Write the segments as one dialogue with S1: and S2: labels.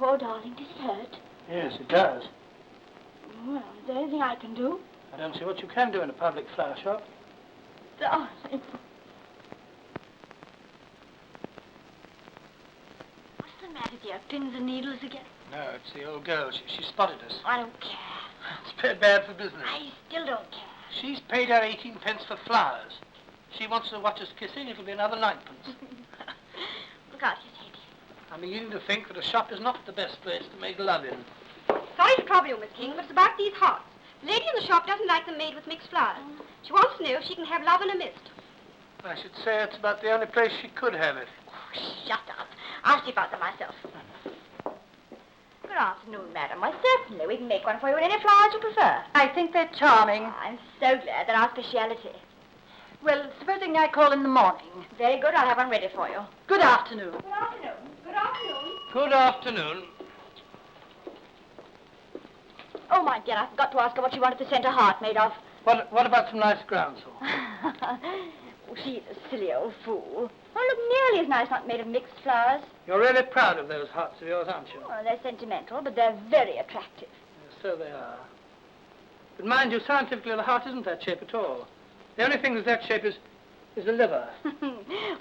S1: poor darling. Does it hurt?
S2: Yes, it does.
S1: Well, is there anything I can do?
S2: I don't see what you can do in a public flower shop.
S1: Darling. What's the matter, dear? Pins and needles again?
S2: No, it's the old girl. She spotted us.
S1: I don't care.
S2: It's very bad for business.
S1: I still don't care.
S2: She's paid her 18 pence for flowers. She wants to watch us kissing. It'll be another 9 pence.
S1: Look out, you say, dear.
S2: I'm beginning to think that a shop is not the best place to make love in.
S3: Sorry to trouble you, Miss King, but it's about these hearts. The lady in the shop doesn't like them made with mixed flowers. She wants to know if she can have love in a mist.
S2: I should say it's about the only place she could have it.
S1: Oh, shut up. I'll see about them myself. Good afternoon, madam. Why, certainly, we can make one for you in any flowers you prefer.
S4: I think they're charming.
S1: Oh, I'm so glad. They're our speciality.
S4: Well, supposing I call in the morning.
S1: Very good. I'll have one ready for you.
S4: Good afternoon.
S3: Good afternoon. Good afternoon.
S2: Good afternoon.
S1: Oh, my dear, I forgot to ask her what she wanted the centre heart made of.
S2: What about some nice groundsel?
S1: Oh, she's a silly old fool. Well, look, nearly as nice not made of mixed flowers.
S2: You're really proud of those hearts of yours, aren't you?
S1: Well, they're sentimental, but they're very attractive.
S2: So they are. But mind you, scientifically, the heart isn't that shape at all. The only thing that's that shape is the liver.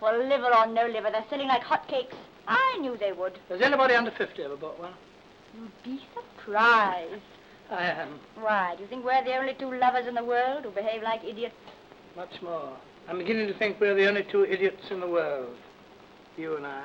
S1: Well, liver or no liver, they're selling like hotcakes. I knew they would.
S2: Has anybody under 50 ever bought one?
S1: You'd be surprised.
S2: I am.
S1: Why, do you think we're the only two lovers in the world who behave like idiots?
S2: Much more. I'm beginning to think we're the only two idiots in the world. You and I.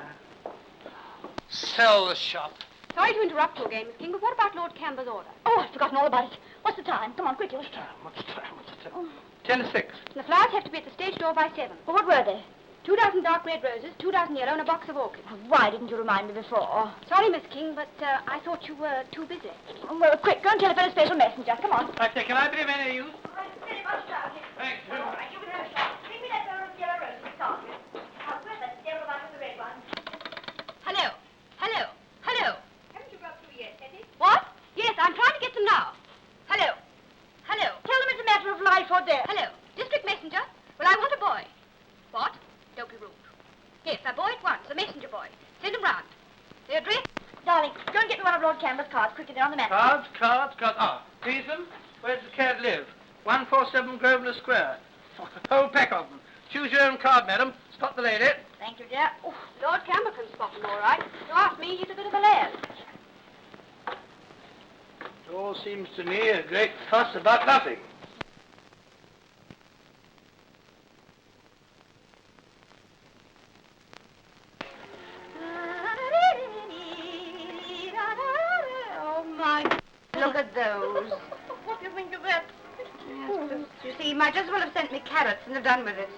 S2: Sell the shop.
S3: Sorry to interrupt you again, Miss King, but what about Lord Camber's order?
S1: Oh, I've forgotten all about it. What's the time? Come on, quickly.
S2: What's the time? 10 to 6.
S3: The flowers have to be at the stage door by 7.
S1: Well, what were they?
S3: 2 dozen dark red roses, 2 dozen yellow, and a box of orchids.
S1: Why didn't you remind me before?
S3: Sorry, Miss King, but I thought you were too busy.
S1: Well, quick, go and telephone a special messenger. Come on.
S2: I say, can I be of any use?
S1: Very much, darling.
S2: Thanks.
S1: All right, you can have a shot. Bring me that barrel of yellow roses to start with. Now, where's that devil about with the red one?
S3: Hello. Hello. Hello.
S1: Haven't you got through yet, Hetty?
S3: What? Yes, I'm trying to get them now. Hello. Hello.
S1: Tell them it's a matter of life or death.
S3: Hello. District messenger. Well, I want a boy. What? Don't be rude. Yes, a boy at once, a messenger boy. Send him round. The address?
S1: Darling, go and get me one of Lord Camber's cards. Quickly, they're on the mantel.
S2: Cards. Ah, Cleveland, where does the cat live? 147 Grosvenor Square. Whole pack of them. Choose your own card, madam. Spot the lady.
S1: Thank you, dear.
S3: Oh, Lord Camber can spot them all right. You ask me, he's a bit of a lad.
S2: It all seems to me a great fuss about nothing.
S4: Oh, my. Look at those.
S1: What do you think of that?
S4: Yes, you see, you might just as well have sent me carrots and have done with it.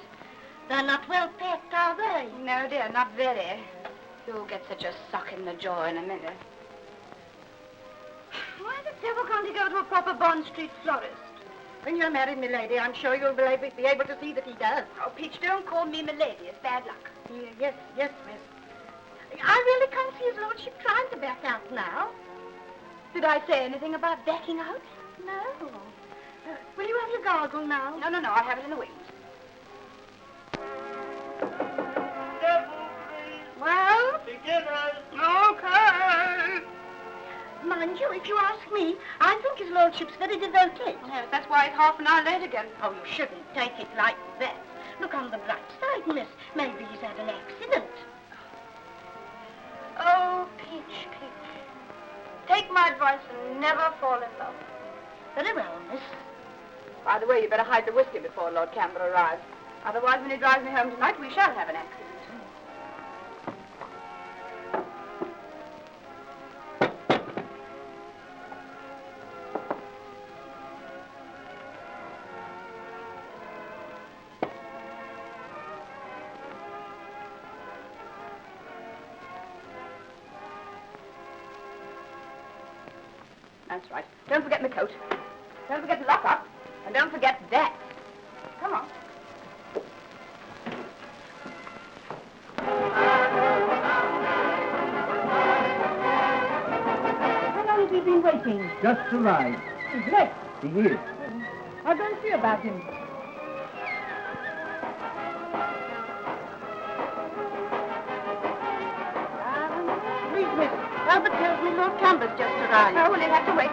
S1: They're not well packed, are they?
S4: No, dear, not very. You'll get such a suck in the jaw in a minute. Why the devil can't he go to a proper Bond Street florist? When you're married, milady, I'm sure you'll be able to see that he does.
S3: Oh, Peach, don't call me milady. It's bad luck.
S4: Yes, miss. I really can't see his lordship trying to back out now. Did I say anything about backing out? No. Will you have your gargle now?
S3: No, I'll have it in the wings.
S4: Well?
S2: Beginners.
S4: Okay. Mind you, if you ask me, I think his lordship's very devoted.
S3: Yes, that's why it's half an hour late again.
S4: Oh, you shouldn't take it like that. Look on the bright side, miss. Maybe he's had an accident.
S3: Oh, Peach. Take my advice and never fall in love.
S4: Very well, miss.
S3: By the way, you better hide the whiskey before Lord Camber arrives. Otherwise, when he drives me home tonight, we shall have an accident. That's right. Don't forget my coat. Don't forget to lock up. And don't forget that. Come on.
S4: How long has he been waiting?
S5: Just arrived.
S4: He's late.
S5: He is.
S4: I'll go and see about him. Please, miss. Albert tells me Lord Camber's just arrived.
S1: Oh, well, he'll have to wait.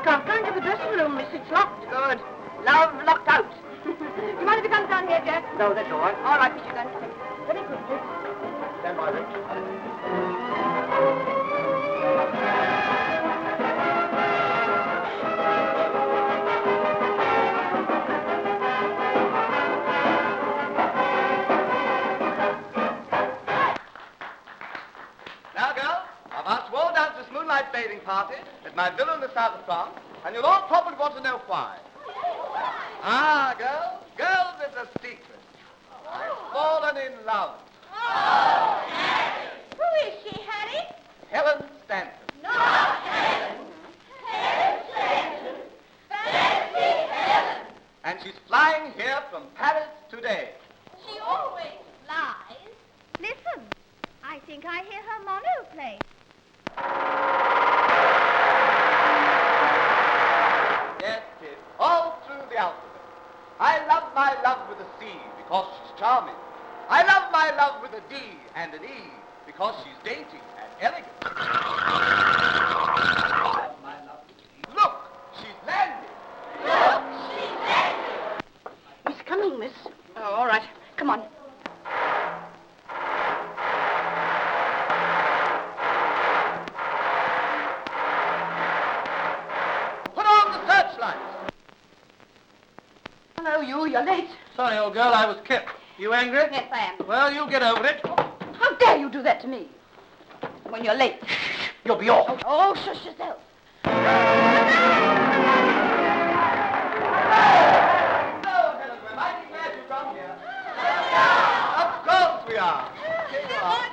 S4: Can't go into the dressing room, miss. It's locked.
S1: Good. Love locked out. Do you mind if he comes down here, Jack?
S2: No, that's all right.
S1: All right, Michigan. Very quickly.
S2: Stand by, Rich.
S5: Now, girls, I've asked you all down to this moonlight bathing party at my villa in the south of France, and you'll all probably want to know why. Ah, girls, it's a secret. I've fallen in love.
S1: Who is she, Harry?
S5: Helen Stanton.
S1: Not Helen. Helen Stanton. Fancy Helen.
S5: And she's flying here from Paris today.
S1: She always lies.
S3: Listen, I think I hear her mono play.
S5: Yes, kid, all through the alphabet. I love my love with a C because she's charming. I love my love with a D and an E because she's dainty and elegant. I love my love with a D. Look, she's landed.
S1: Look, she's landed.
S4: He's coming, miss.
S1: Oh, all right. Come on.
S5: Put on the searchlights.
S1: Hello, you're late.
S2: Sorry, old girl, I was kept. You angry?
S1: Yes, I am.
S2: Well, you'll get over it.
S1: How dare you do that to me? When you're late.
S2: You'll be off.
S1: Oh, shush yourself.
S5: Hello, Helen, we're mighty glad you come here. Of course we are. Here you are.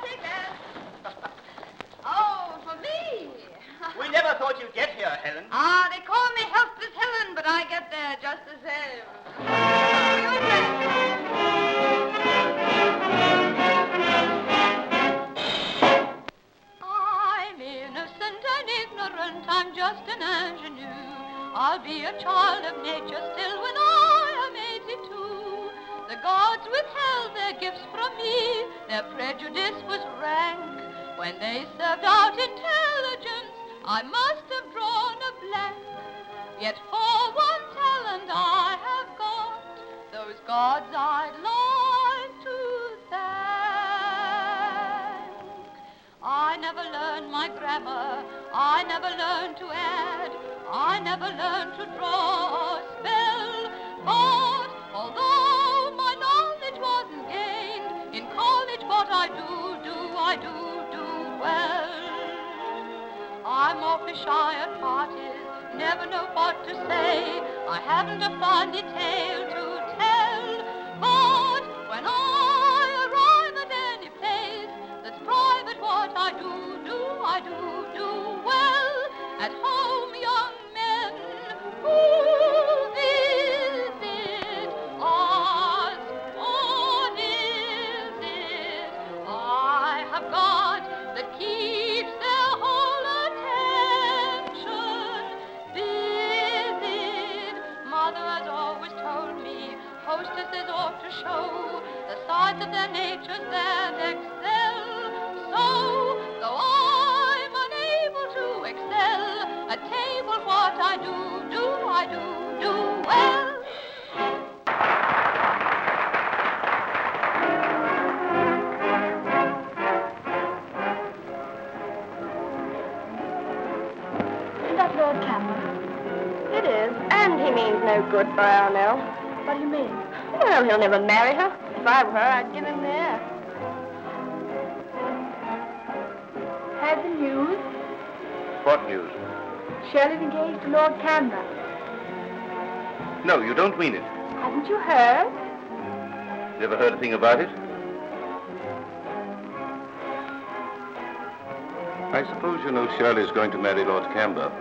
S1: Oh, for me.
S5: We never thought you'd get here, Helen.
S1: Ah, they call me Helpless Helen, but I get there just the same.
S3: I'm innocent and ignorant, I'm just an ingenue. I'll be a child of nature still when I am 82. The gods withheld their gifts from me, their prejudice was rank. When they served out intelligence, I must have drawn a blank. Yet for one talent I have got, those gods I'd like to thank. I never learned my grammar, I never learned to add, I never learned to draw or spell. But although my knowledge wasn't gained, in college what I do well. I'm awfully shy at parties, never know what to say. I haven't a funny tale to tell. But when I arrive at any place that's private, what I do well. At home, young men who visit ask, what is it I have got that keeps their whole attention vivid? Mother has always told me hostesses ought to show the sides of their natures that excel. So, though I'm unable to excel at table, what I do well.
S1: Is that Lord Camber? It is, and he means no good by our Nell. What do you mean? Well, he'll never marry her. If I were her, I'd give him the air. Had the news?
S6: What news?
S1: Shirley's engaged to Lord Camber.
S6: No, you don't mean it.
S1: Haven't you heard?
S6: Never heard a thing about it? I suppose you know Shirley's going to marry Lord Camber.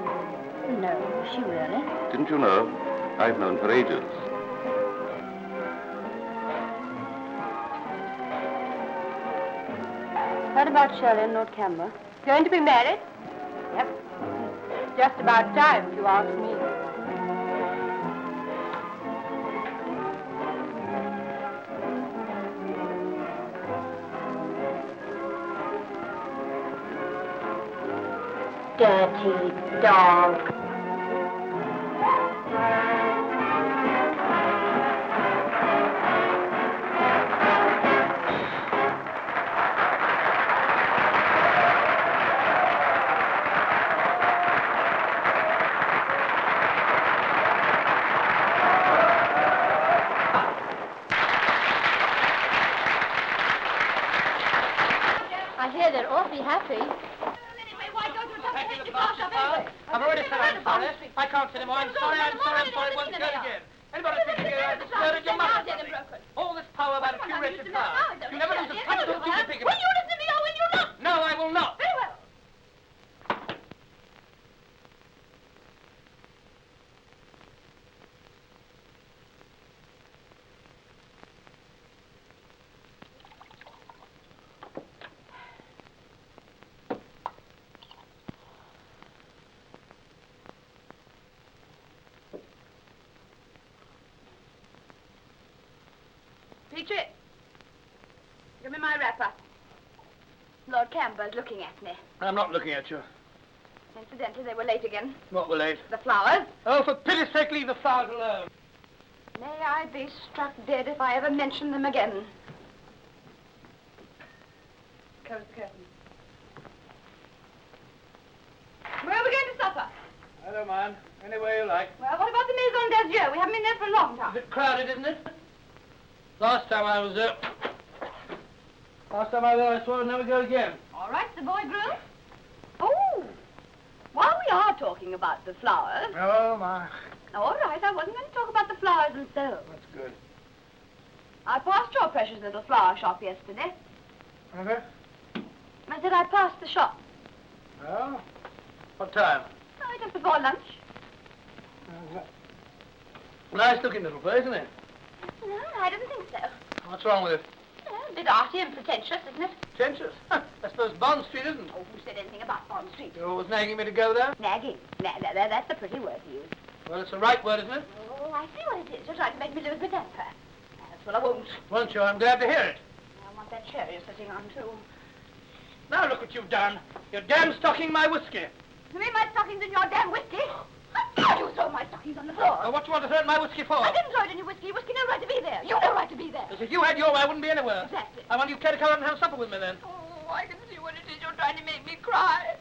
S1: No, is she really?
S6: Didn't you know? I've known for ages.
S1: Heard about Shirley and Lord Camber. Going to be married? Yep. Just about time, if you ask me. dirty dog.
S3: I hear they're awfully happy.
S4: Anyway, why go to a
S2: Thank you,
S4: tough
S2: the
S4: car shop anyway?
S2: I've already said I'm sorry. I can't say anymore. I'm sorry. It won't occur again. Anybody thinking you're disturbed, you must have broken. All this power about a few wretched cars. You never lose a touch of the stupid pig.
S4: Will you listen to me or will you not?
S2: No, I will not.
S4: Very well. Peachy, give me my wrapper. Lord Camber's looking at me.
S2: I'm not looking at you.
S4: Incidentally, they were late again.
S2: What were late?
S4: The flowers.
S2: Oh, for pity's sake, leave the flowers alone.
S4: May I be struck dead if I ever mention them again. Close the curtain. Where are we going to supper?
S2: I don't mind. Any way you like.
S4: Well, what about the Maison d'Azur? We haven't been there for a long time.
S2: A bit crowded, isn't it? Last time I was there, I swore I'd never go again.
S4: All right, the boy groom. Oh, while we are talking about the flowers...
S2: Oh, my.
S4: All right, I wasn't going to talk about the flowers themselves.
S2: That's good.
S4: I passed your precious little flower shop yesterday.
S2: Okay.
S4: I said I passed the shop.
S2: Oh? What time?
S4: Oh, just before lunch.
S2: Nice looking little place, isn't it?
S4: No, I didn't think so.
S2: What's wrong with it?
S4: A bit arty and pretentious, isn't it?
S2: Pretentious? I suppose Bond Street isn't.
S4: Oh, who said anything about Bond Street?
S2: You're always nagging me to go there?
S4: Nagging. That's a pretty word to use.
S2: Well, it's the right word, isn't it?
S4: Oh, I see what it is. You're trying to make me lose my temper. That's what I won't.
S2: Won't you? I'm glad to hear it.
S4: I want that chair you're sitting on, too.
S2: Now look what you've done. You're damn stocking my whiskey.
S4: You mean my stockings in your damn whiskey? How you throw my stockings on the floor?
S2: Well, what do you want to throw in my whiskey for?
S4: I didn't throw it in your whiskey. Whiskey no right to be there. You no right to be there.
S2: Because if you had your way, I wouldn't be anywhere.
S4: Exactly.
S2: I want you to come out and have supper with me then.
S4: Oh, I can see what it is you're trying to make me cry.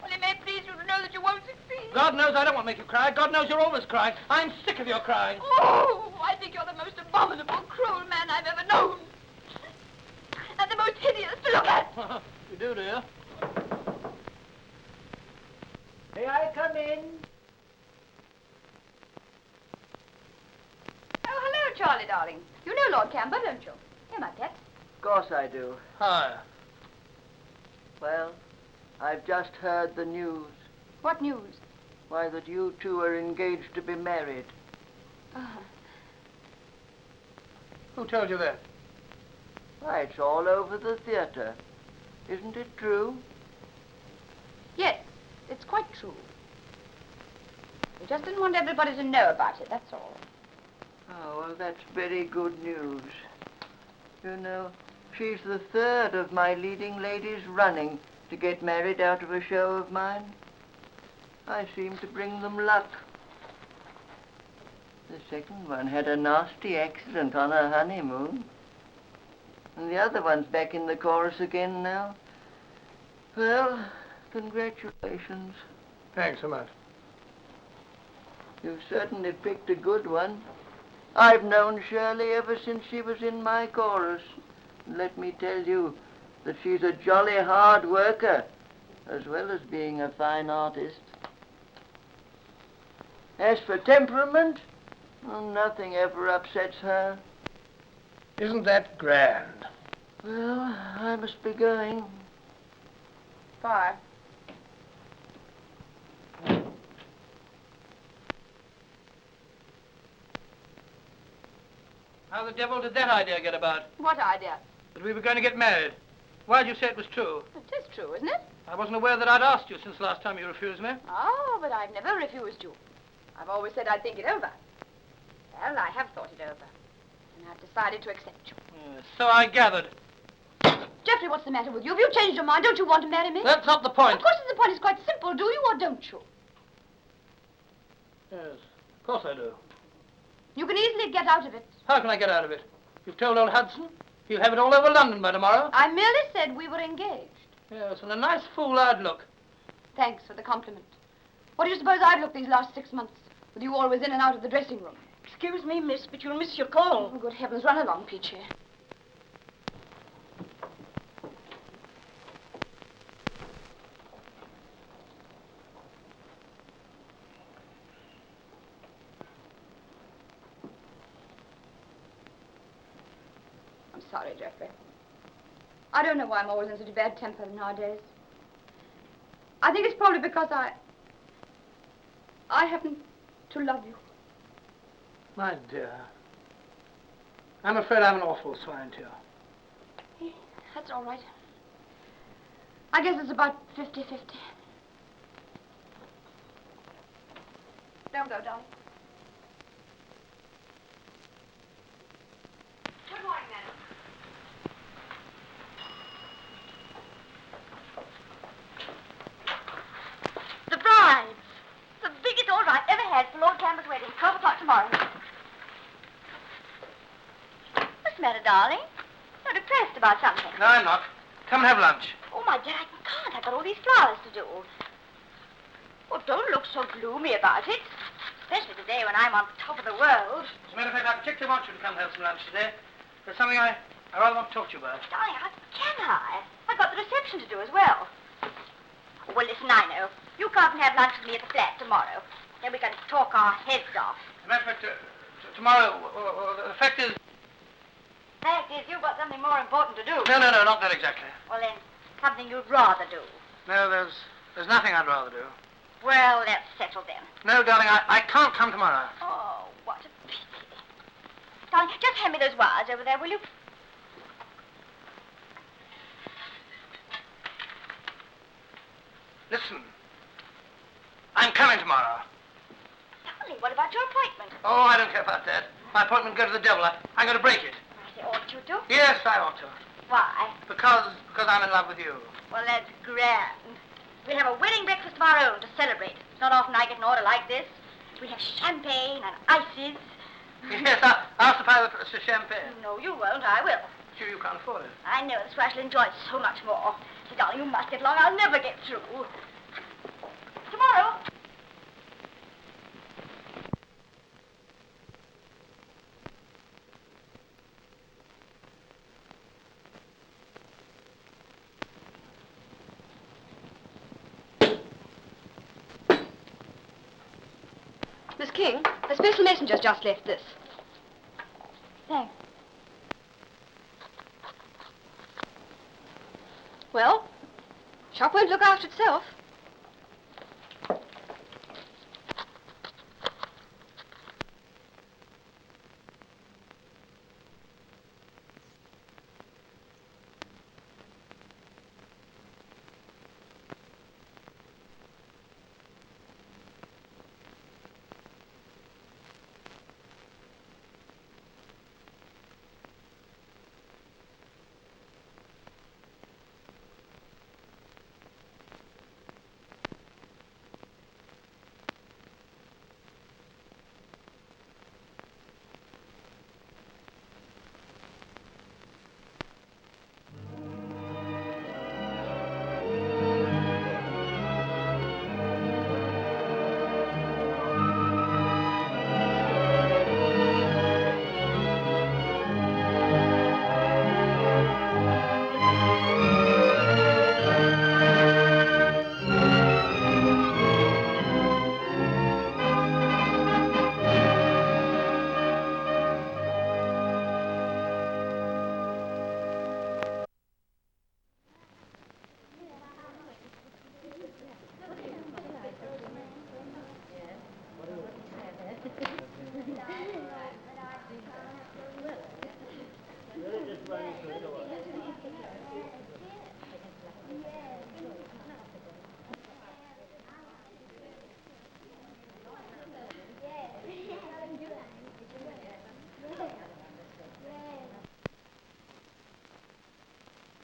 S4: Well, it may please you to know that you won't succeed.
S2: God knows I don't want to make you cry. God knows you're always crying. I'm sick of your crying.
S4: Oh, I think you're the most abominable, cruel man I've ever known. And the most hideous to look at.
S2: You do you?
S7: May I come in?
S4: Oh, hello, Charlie, darling. You know Lord Camber, don't you? Here, my pet.
S7: Of course I do.
S2: Hi.
S7: Well, I've just heard the news.
S4: What news?
S7: Why, that you two are engaged to be married.
S2: Who told you that?
S7: Why, it's all over the theater. Isn't it true?
S4: Yes, it's quite true. We just didn't want everybody to know about it, that's all.
S7: Oh, well, that's very good news. You know, she's the third of my leading ladies running to get married out of a show of mine. I seem to bring them luck. The second one had a nasty accident on her honeymoon. And the other one's back in the chorus again now. Well, congratulations.
S2: Thanks so much.
S7: You've certainly picked a good one. I've known Shirley ever since she was in my chorus. And let me tell you that she's a jolly hard worker, as well as being a fine artist. As for temperament, well, nothing ever upsets her.
S2: Isn't that grand?
S7: Well, I must be going.
S4: Bye.
S2: How the devil did that idea get about?
S4: What idea?
S2: That we were going to get married. Why did you say it was true?
S4: It is true, isn't it?
S2: I wasn't aware that I'd asked you since last time you refused me.
S4: Oh, but I've never refused you. I've always said I'd think it over. Well, I have thought it over. And I've decided to accept you.
S2: So I gathered.
S4: Just
S3: Alfred, what's the matter with you? Have you changed your mind? Don't you want to marry me?
S2: That's not the point.
S3: Of course it's the point. It's quite simple. Do you or don't you?
S2: Yes, of course I do.
S3: You can easily get out of it.
S2: How can I get out of it? You've told old Hudson. He'll have it all over London by tomorrow.
S3: I merely said we were engaged.
S2: Yes, and a nice fool I'd look.
S3: Thanks for the compliment. What do you suppose I've looked these last 6 months? With you always in and out of the dressing room.
S4: Excuse me, miss, but you'll miss your call.
S3: Oh, good heavens. Run along, Peachy. I'm sorry, Geoffrey. I don't know why I'm always in such a bad temper nowadays. I think it's probably because I happen to love you.
S2: My dear, I'm afraid I'm an awful swine to you.
S3: That's all right. I guess it's about 50-50. Don't go, darling. Good morning, madam.
S1: The brides. The biggest all right ever had for Lord Camber's wedding. 12 o'clock tomorrow. What's the matter, darling? You're depressed about something.
S2: No, I'm not. Come and have lunch.
S1: Oh, my dear, I can't. I've got all these flowers to do. Oh, don't look so gloomy about it. Especially today when I'm on top of the world.
S2: As a matter of fact, I particularly want you to come have some lunch today. There's something I rather want to talk to you about.
S1: Darling, how can I? I've got the reception to do as well. Oh, well, listen, I know. You come and have lunch with me at the flat tomorrow. Then we can talk our heads off.
S2: As a matter of fact, tomorrow, the fact is...
S1: Fact is, you've got something more important to do.
S2: No, not that exactly.
S1: Well, then, something you'd rather do.
S2: No, there's nothing I'd rather do.
S1: Well, let's settle then.
S2: No, darling, I can't come tomorrow.
S1: Oh, what a pity. Darling, just hand me those wires over there, will you?
S2: Listen, I'm coming tomorrow.
S1: Darling, what about your appointment?
S2: Oh, I don't care about that. My appointment can go to the devil. I'm going to break it.
S1: I say, ought you to?
S2: Yes, I ought to.
S1: Why?
S2: Because I'm in love with you.
S1: Well, that's grand. We'll have a wedding breakfast of our own to celebrate. It's not often I get an order like this. We'll have champagne and ices.
S2: Yes, I'll supply the champagne.
S1: No, you won't. I will.
S2: Sure, you can't afford it.
S1: I know. That's why I shall enjoy it so much more. So, darling, you must get along. I'll never get through. Tomorrow.
S3: Miss King, a special messenger's just left this.
S1: Thanks.
S3: Well, shop won't look after itself.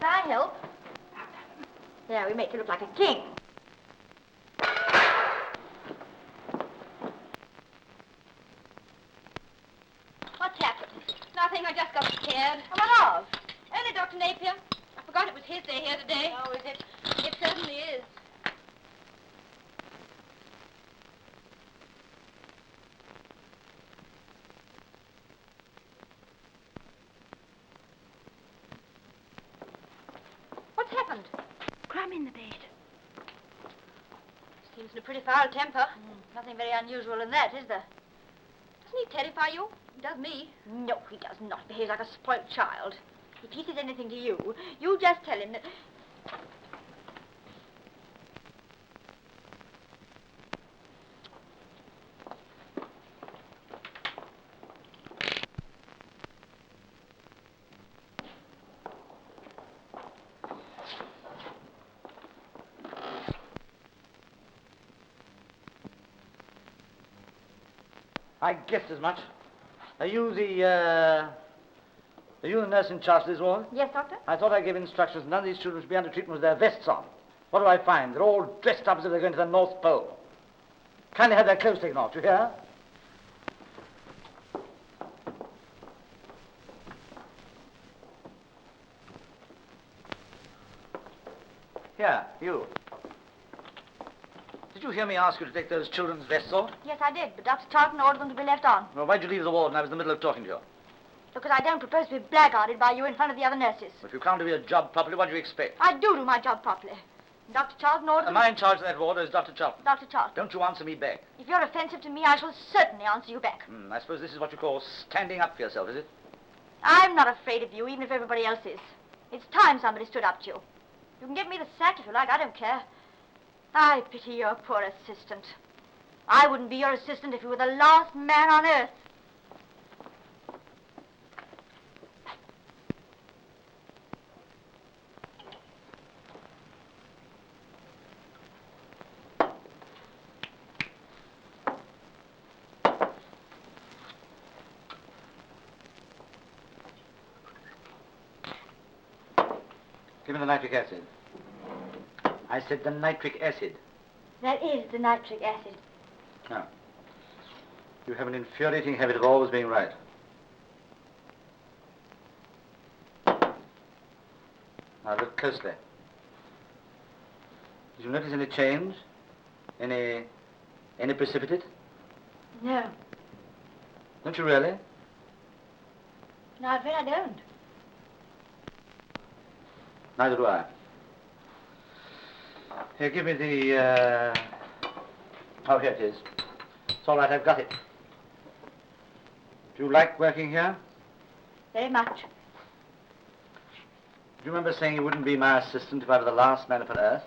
S1: Can I help? Yeah, we make you look like a king.
S3: What's happened? Nothing, I just got scared.
S1: What of?
S3: Only Dr. Napier. I forgot it was his day here today.
S1: Oh, is it?
S3: It certainly is.
S1: What's happened? Crumb in the bed.
S3: Seems in a pretty foul temper. Nothing very unusual in that, is there? Doesn't he terrify you? He does me.
S1: No, he does not. Behaves like a spoilt child. If he says anything to you, you just tell him that...
S2: I guessed as much. Are you the nurse in charge of this ward?
S1: Yes, Doctor?
S2: I thought I gave instructions none of these children should be under treatment with their vests on. What do I find? They're all dressed up as if they're going to the North Pole. Kindly have their clothes taken off, do you hear? Here, you. Did you hear me ask you to take those children's vests off?
S1: Yes, I did, but Dr. Charlton ordered them to be left on.
S2: Well, why'd you leave the ward when I was in the middle of talking to you?
S1: Because I don't propose to be blackguarded by you in front of the other nurses.
S2: If you can't do your job properly, what do you expect?
S1: I do my job properly. And Dr. Charlton ordered
S2: Am I in charge of that ward, or is Dr. Charlton?
S1: Dr. Charlton.
S2: Don't you answer me back.
S1: If you're offensive to me, I shall certainly answer you back.
S2: I suppose this is what you call standing up for yourself, is it?
S1: I'm not afraid of you, even if everybody else is. It's time somebody stood up to you. You can give me the sack if you like, I don't care. I pity your poor assistant. I wouldn't be your assistant if you were the last man on earth.
S2: Give me the nitric acid. I said the nitric acid.
S1: That is the nitric acid.
S2: Now, you have an infuriating habit of always being right. Now, look closely. Did you notice any change? Any precipitate?
S1: No.
S2: Don't you really?
S1: No, I'm afraid I don't.
S2: Neither do I. Here, give me the, Oh, here it is. It's all right, I've got it. Do you like working here?
S1: Very much.
S2: Do you remember saying you wouldn't be my assistant if I were the last man upon earth?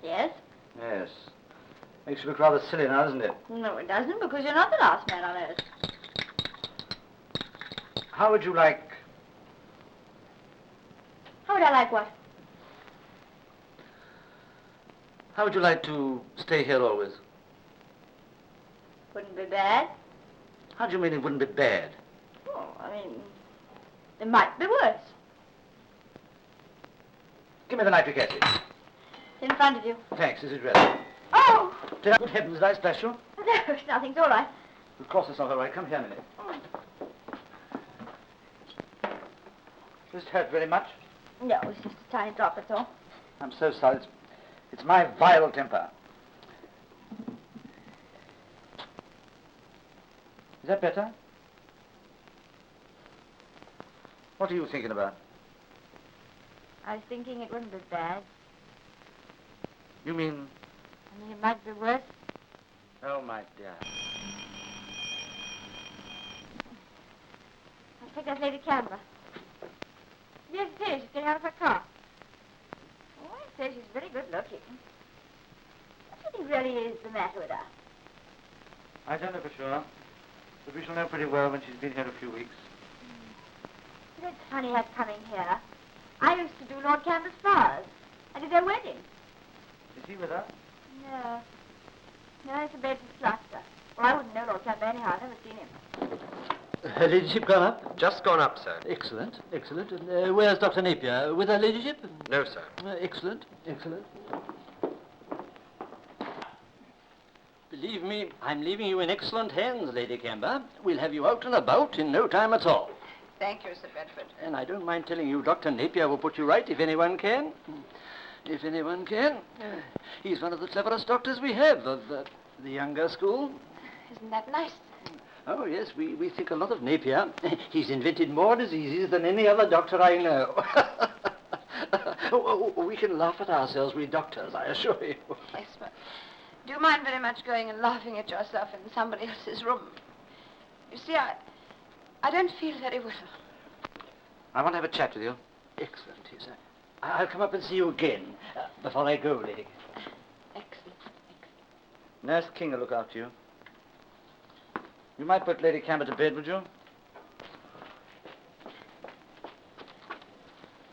S1: Yes?
S2: Yes. Makes you look rather silly now, doesn't it?
S1: No, it doesn't, because you're not the last man on earth.
S2: How would you like...
S1: How would I like what?
S2: How would you like to stay here always?
S1: Wouldn't be bad.
S2: How do you mean it wouldn't be bad?
S1: Oh, I mean, it might be worse.
S2: Give me the nitric acid.
S1: It's in front of you.
S2: Thanks, this is ready.
S1: Oh!
S2: Good heavens, did I splash you?
S1: No, nothing's all right.
S2: Of course it's not all right. Come here a minute. Does it hurt very much?
S1: No, it's just a tiny drop, that's all.
S2: I'm so sorry. It's my vile temper. Is that better? What are you thinking about?
S1: I was thinking it wouldn't be bad.
S2: You mean...
S1: I mean, it might be worse.
S2: Oh, my dear.
S1: I think that's Lady Camber. Yes, it is. She's getting out of her car. Oh, I say she's very good looking. What do you think really is the matter with her?
S2: I don't know for sure, but we shall know pretty well when she's been here a few weeks.
S1: But it's funny her coming here. I used to do Lord Camber's flowers. I did their wedding.
S2: Is he with her?
S1: No. No, it's a bed for Sluster. Well, I wouldn't know Lord Camber anyhow. I've never seen him.
S8: Her ladyship gone up?
S9: Just gone up, sir.
S8: Excellent, excellent. And where's Dr. Napier? With her ladyship?
S9: No, sir.
S8: Excellent, excellent. Believe me, I'm leaving you in excellent hands, Lady Camber. We'll have you out and about in no time at all.
S4: Thank you, Sir Bedford.
S8: And I don't mind telling you, Dr. Napier will put you right if anyone can. If anyone can. He's one of the cleverest doctors we have of the younger school.
S4: Isn't that nice?
S8: Oh, yes, we think a lot of Napier. He's invented more diseases than any other doctor I know. We can laugh at ourselves, we doctors, I assure you.
S4: Yes, but do you mind very much going and laughing at yourself in somebody else's room? You see, I don't feel very well.
S8: I want to have a chat with you. Excellent, he said. I'll come up and see you again before I go, Lady.
S4: Excellent, excellent.
S5: Nurse King will look after you. You might put Lady Camber to bed, would you?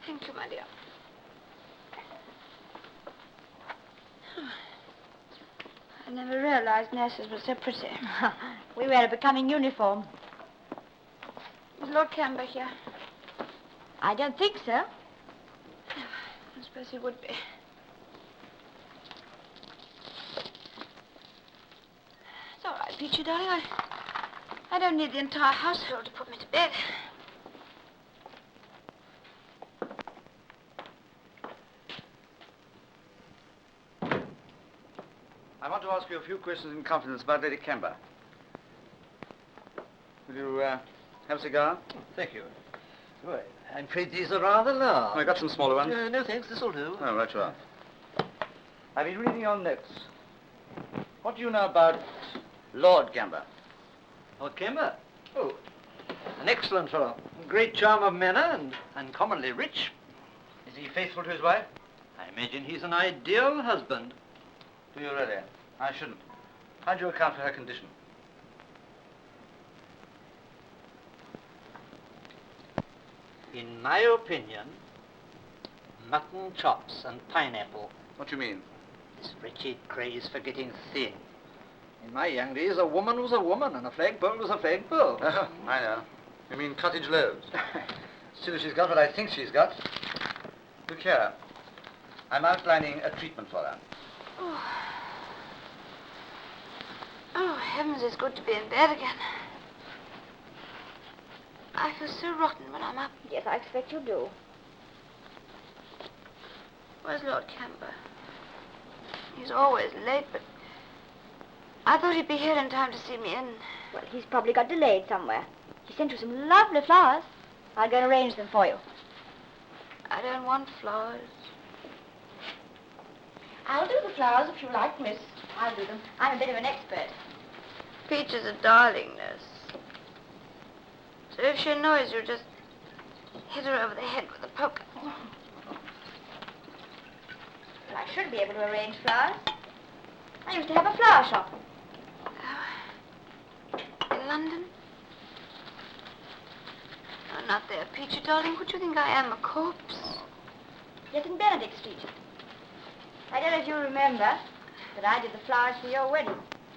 S4: Thank you, my dear. I never realized nurses were so pretty.
S1: We wear a becoming uniform.
S4: Is Lord Camber here?
S1: I don't think so.
S4: I suppose he would be. It's all right, Peachy, darling. I don't need the entire household to put me to bed.
S5: I want to ask you a few questions in confidence about Lady Camber. Will you have a cigar?
S8: Thank you. Well, I'm afraid these are rather large.
S5: I got some smaller ones.
S8: No, thanks. This'll do.
S5: Oh, right you are. I've been reading your notes. What do you know about Lord Camber?
S8: Lord Camber? Oh, an excellent fellow. Great charm of manner and uncommonly rich.
S5: Is he faithful to his wife?
S8: I imagine he's an ideal husband.
S5: Do you really? I shouldn't. How do you account for her condition?
S8: In my opinion, mutton chops and pineapple.
S5: What do you mean?
S8: This wretched craze for getting thin. In my young days, a woman was a woman and a flagpole was a flagpole.
S5: Oh, I know. You mean cottage loaves. Still, she's got what I think she's got. Look here. I'm outlining a treatment for her.
S4: Oh, heavens, it's good to be in bed again. I feel so rotten when I'm up.
S1: Yes, I expect you do.
S4: Where's Lord Camber? He's always late, but I thought he'd be here in time to see me in.
S1: Well, he's probably got delayed somewhere. He sent you some lovely flowers. I'll go and arrange them for you.
S4: I don't want flowers.
S1: I'll do the flowers if you like, miss. I'll do them. I'm a bit of an expert.
S4: Peach is a darling, nurse. So if she annoys you, just hit her over the head with a poker.
S1: Well, I should be able to arrange flowers. I used to have a flower shop.
S4: In London? No, not there. Peachy, darling, would you think I am, a corpse?
S1: Yes, in Benedict Street. I don't know if you remember, but I did the flowers for your wedding.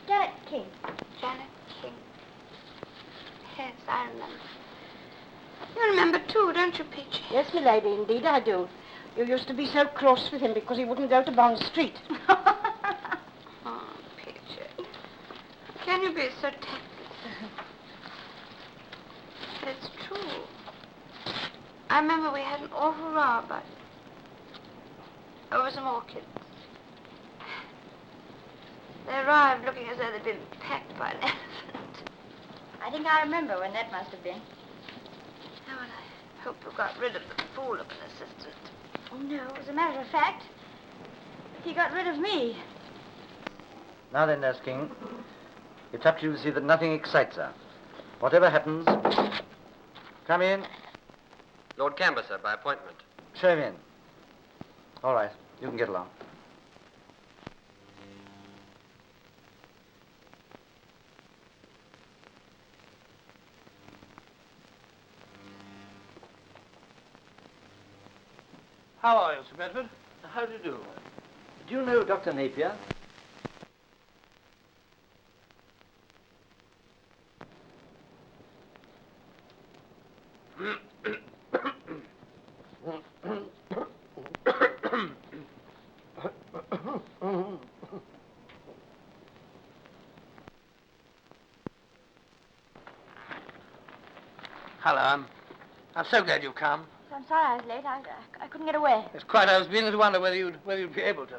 S1: Janet King.
S4: Janet King. Yes, I remember. You remember, too, don't you, Peachy?
S1: Yes, milady, indeed I do. You used to be so cross with him because he wouldn't go to Bond Street.
S4: Oh, Peachy. Can you be so tactless? But it's true. I remember we had an awful row about it. Over some orchids. They arrived looking as though they'd been packed by an elephant.
S1: I think I remember when that must have been.
S4: Oh, well, I hope you got rid of the fool of an assistant.
S1: Oh, no, as a matter of fact, he got rid of me.
S5: Now then, Nurse King, it's up to you to see that nothing excites her. Whatever happens, come in.
S9: Lord Camber, sir, by appointment.
S5: Show him in. All right, you can get along.
S2: How are you, Sir Bedford?
S8: How do you do? Do you know Dr. Napier?
S2: Hello, I'm so glad you've come.
S1: I'm sorry I was late. I couldn't get away.
S2: It's quite. I was beginning to wonder whether you'd be able to.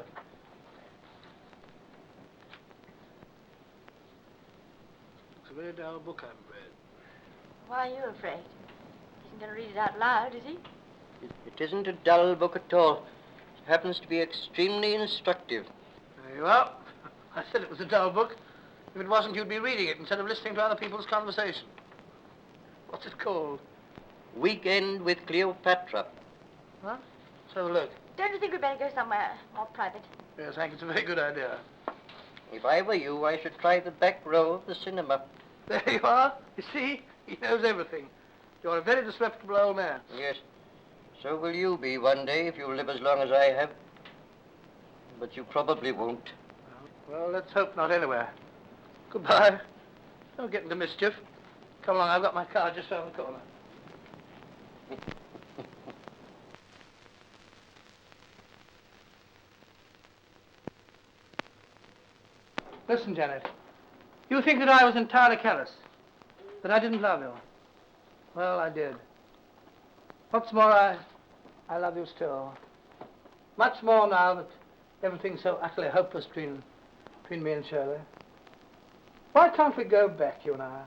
S2: It's a very dull book, I'm afraid.
S1: Why are you afraid? He isn't going to read it out loud, is he?
S7: It isn't a dull book at all. It happens to be extremely instructive.
S2: There you are. I said it was a dull book. If it wasn't, you'd be reading it instead of listening to other people's conversation. What's it called?
S7: Weekend with Cleopatra.
S2: Huh? Let's have a look.
S1: Don't you think we'd better go somewhere more private?
S2: Yes, I think it's a very good idea.
S7: If I were you, I should try the back row of the cinema.
S2: There you are. You see? He knows everything. You're a very disreputable old man.
S7: Yes. So will you be one day if you live as long as I have. But you probably won't.
S2: Well, let's hope not anyway. Goodbye. Don't get into mischief. Come along, I've got my car just around the corner. Listen, Janet. You think that I was entirely callous? That I didn't love you? Well, I did. What's more, I love you still. Much more now that everything's so utterly hopeless between me and Shirley. Why can't we go back, you and I?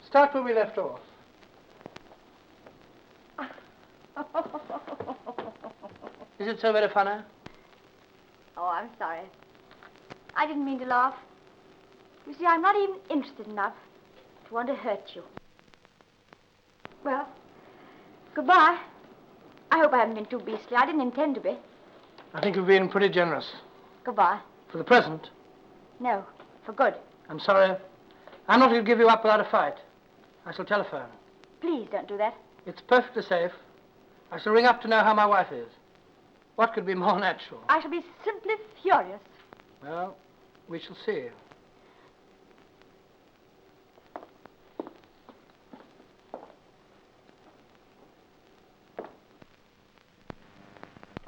S2: Start where we left off. Is it so very funny?
S1: Oh, I'm sorry. I didn't mean to laugh. You see, I'm not even interested enough to want to hurt you. Well, goodbye. I hope I haven't been too beastly. I didn't intend to be.
S2: I think you've been pretty generous.
S1: Goodbye.
S2: For the present.
S1: No, for good.
S2: I'm sorry. I'm not going to give you up without a fight. I shall telephone.
S1: Please don't do that.
S2: It's perfectly safe. I shall ring up to know how my wife is. What could be more natural?
S1: I shall be simply furious.
S2: Well, we shall see.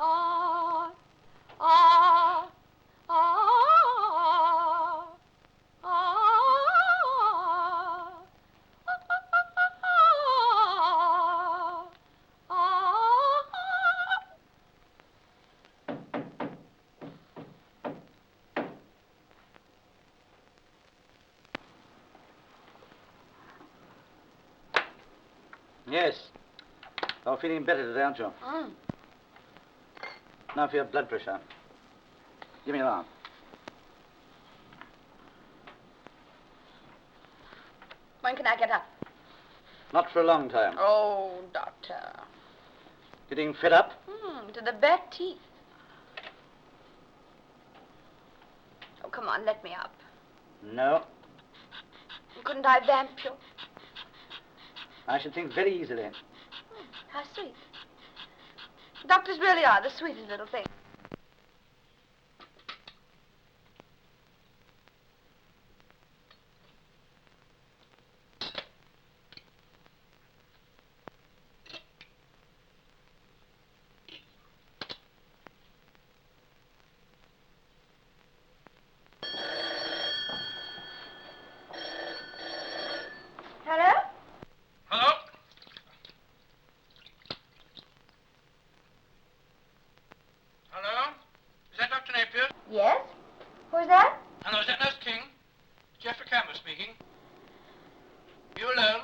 S3: Ah, ah, ah, ah,
S8: Yes. You're feeling better today, aren't you?
S1: Mm.
S8: Now for your blood pressure. Give me your arm.
S1: When can I get up?
S8: Not for a long time.
S1: Oh, doctor.
S8: Getting fed up?
S1: To the bare teeth. Oh, come on, let me up.
S8: No.
S1: Couldn't I vamp you?
S8: I should think very easily.
S1: How sweet. Doctors really are the sweetest little things. Hello?
S2: Hello? Hello? Is that Dr. Napier?
S1: Yes? Who's that?
S2: Hello, is that Nurse King? Geoffrey Camber speaking. You alone?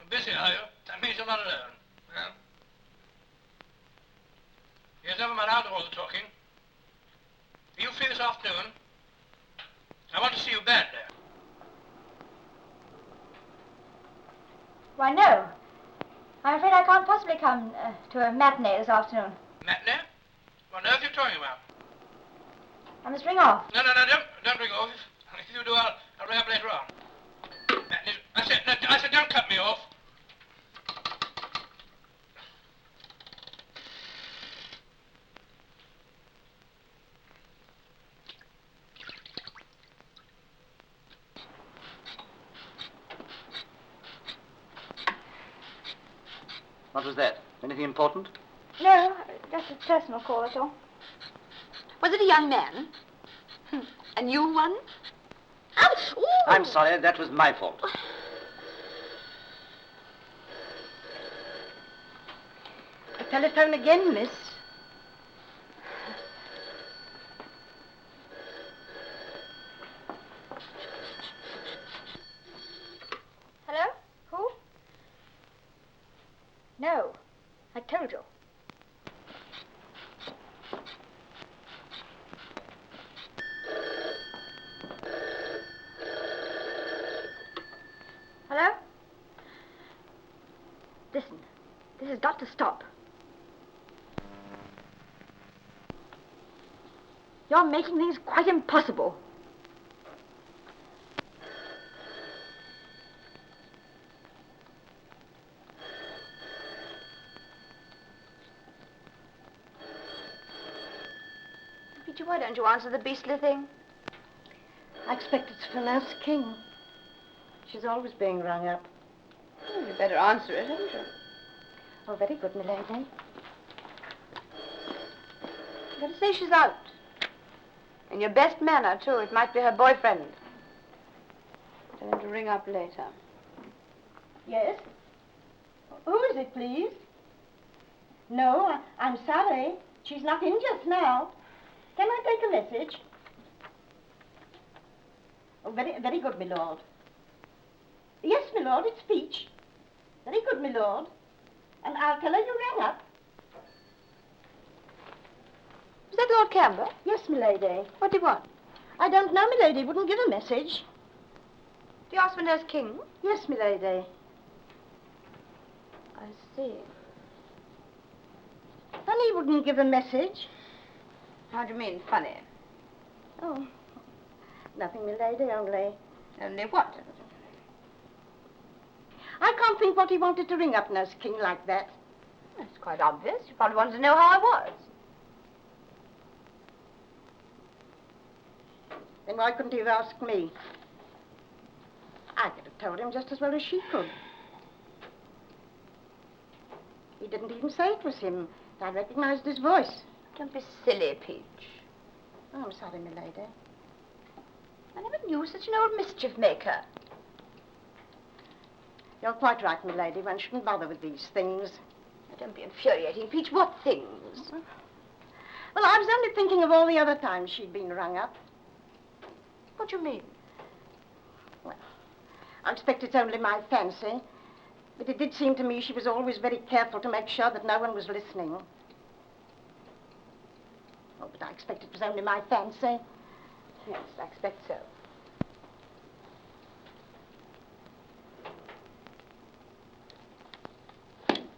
S2: You're busy, are you? That means you're not alone. Well? Yes, never mind, I'll do all the talking. Are you free this afternoon? I want to see you badly.
S1: Why, no. I'm afraid I can't possibly come to a matinee this afternoon.
S2: Matinee? What on earth are you talking about?
S1: I must ring off.
S2: No, don't ring off. If you do, I'll ring up later on. Matinees. I said, don't cut me off.
S8: What was that? Anything important?
S1: No, just a personal call, that's all.
S4: Was it a young man? A new one? Ooh.
S8: I'm sorry, that was my fault.
S4: Telephone again, miss.
S1: Hello? Who? No. I told you. Hello? Listen, this has got to stop. You're making things quite impossible. Peter, why don't you answer the beastly thing?
S4: I expect it's for Nurse King. She's always being rung up.
S1: Oh, you'd better answer it, hadn't you?
S4: Oh, very good, milady.
S1: You've got to say she's out. In your best manner, too. It might be her boyfriend. Tell him to ring up later.
S4: Yes? Who is it, please? No, I'm sorry. She's not in just now. Can I take a message? Oh, very good, my lord. Yes, my lord, it's Peach. Very good, my lord. And I'll tell her you rang up.
S1: Is that Lord Camber?
S4: Yes, my lady.
S1: What do you want?
S4: I don't know, my lady. Wouldn't give a message.
S1: Do you ask for Nurse King?
S4: Yes, my lady.
S1: I see.
S4: Funny wouldn't give a message.
S1: How do you mean, funny?
S4: Oh, nothing, my lady, only...
S1: Only what?
S4: I can't think what he wanted to ring up Nurse King like that.
S1: It's quite obvious. You probably wanted to know how I was.
S4: Then why couldn't he have asked me? I could have told him just as well as she could. He didn't even say it was him. I recognized his voice.
S1: Don't be silly, Peach.
S4: Oh, I'm sorry, my lady.
S1: I never knew such an old mischief maker.
S4: You're quite right, my lady. One shouldn't bother with these things.
S1: Don't be infuriating, Peach. What things?
S4: Well, I was only thinking of all the other times she'd been rung up.
S1: What do you mean?
S4: Well, I expect it's only my fancy. But it did seem to me she was always very careful to make sure that no one was listening. Oh, but I expect it was only my fancy.
S1: Yes, I expect so.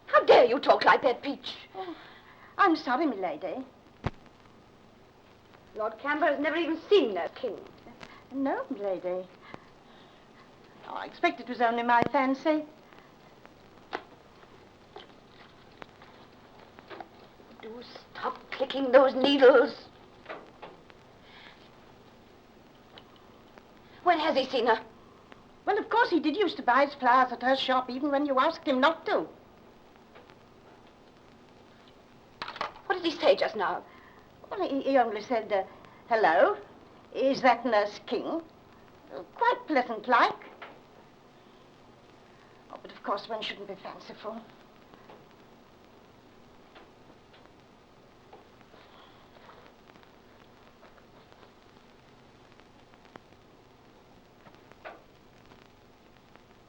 S1: How dare you talk like that, Peach?
S4: Oh, I'm sorry, my lady.
S1: Lord Camber has never even seen Nurse King.
S4: No, my lady. Oh, I expect it was only my fancy.
S1: Do stop clicking those needles. When has he seen her?
S4: Well, of course he did used to buy his flowers at her shop, even when you asked him not to.
S1: What did he say just now?
S4: Well, he only said, hello, is that Nurse King? Quite pleasant-like. Oh, but of course one shouldn't be fanciful.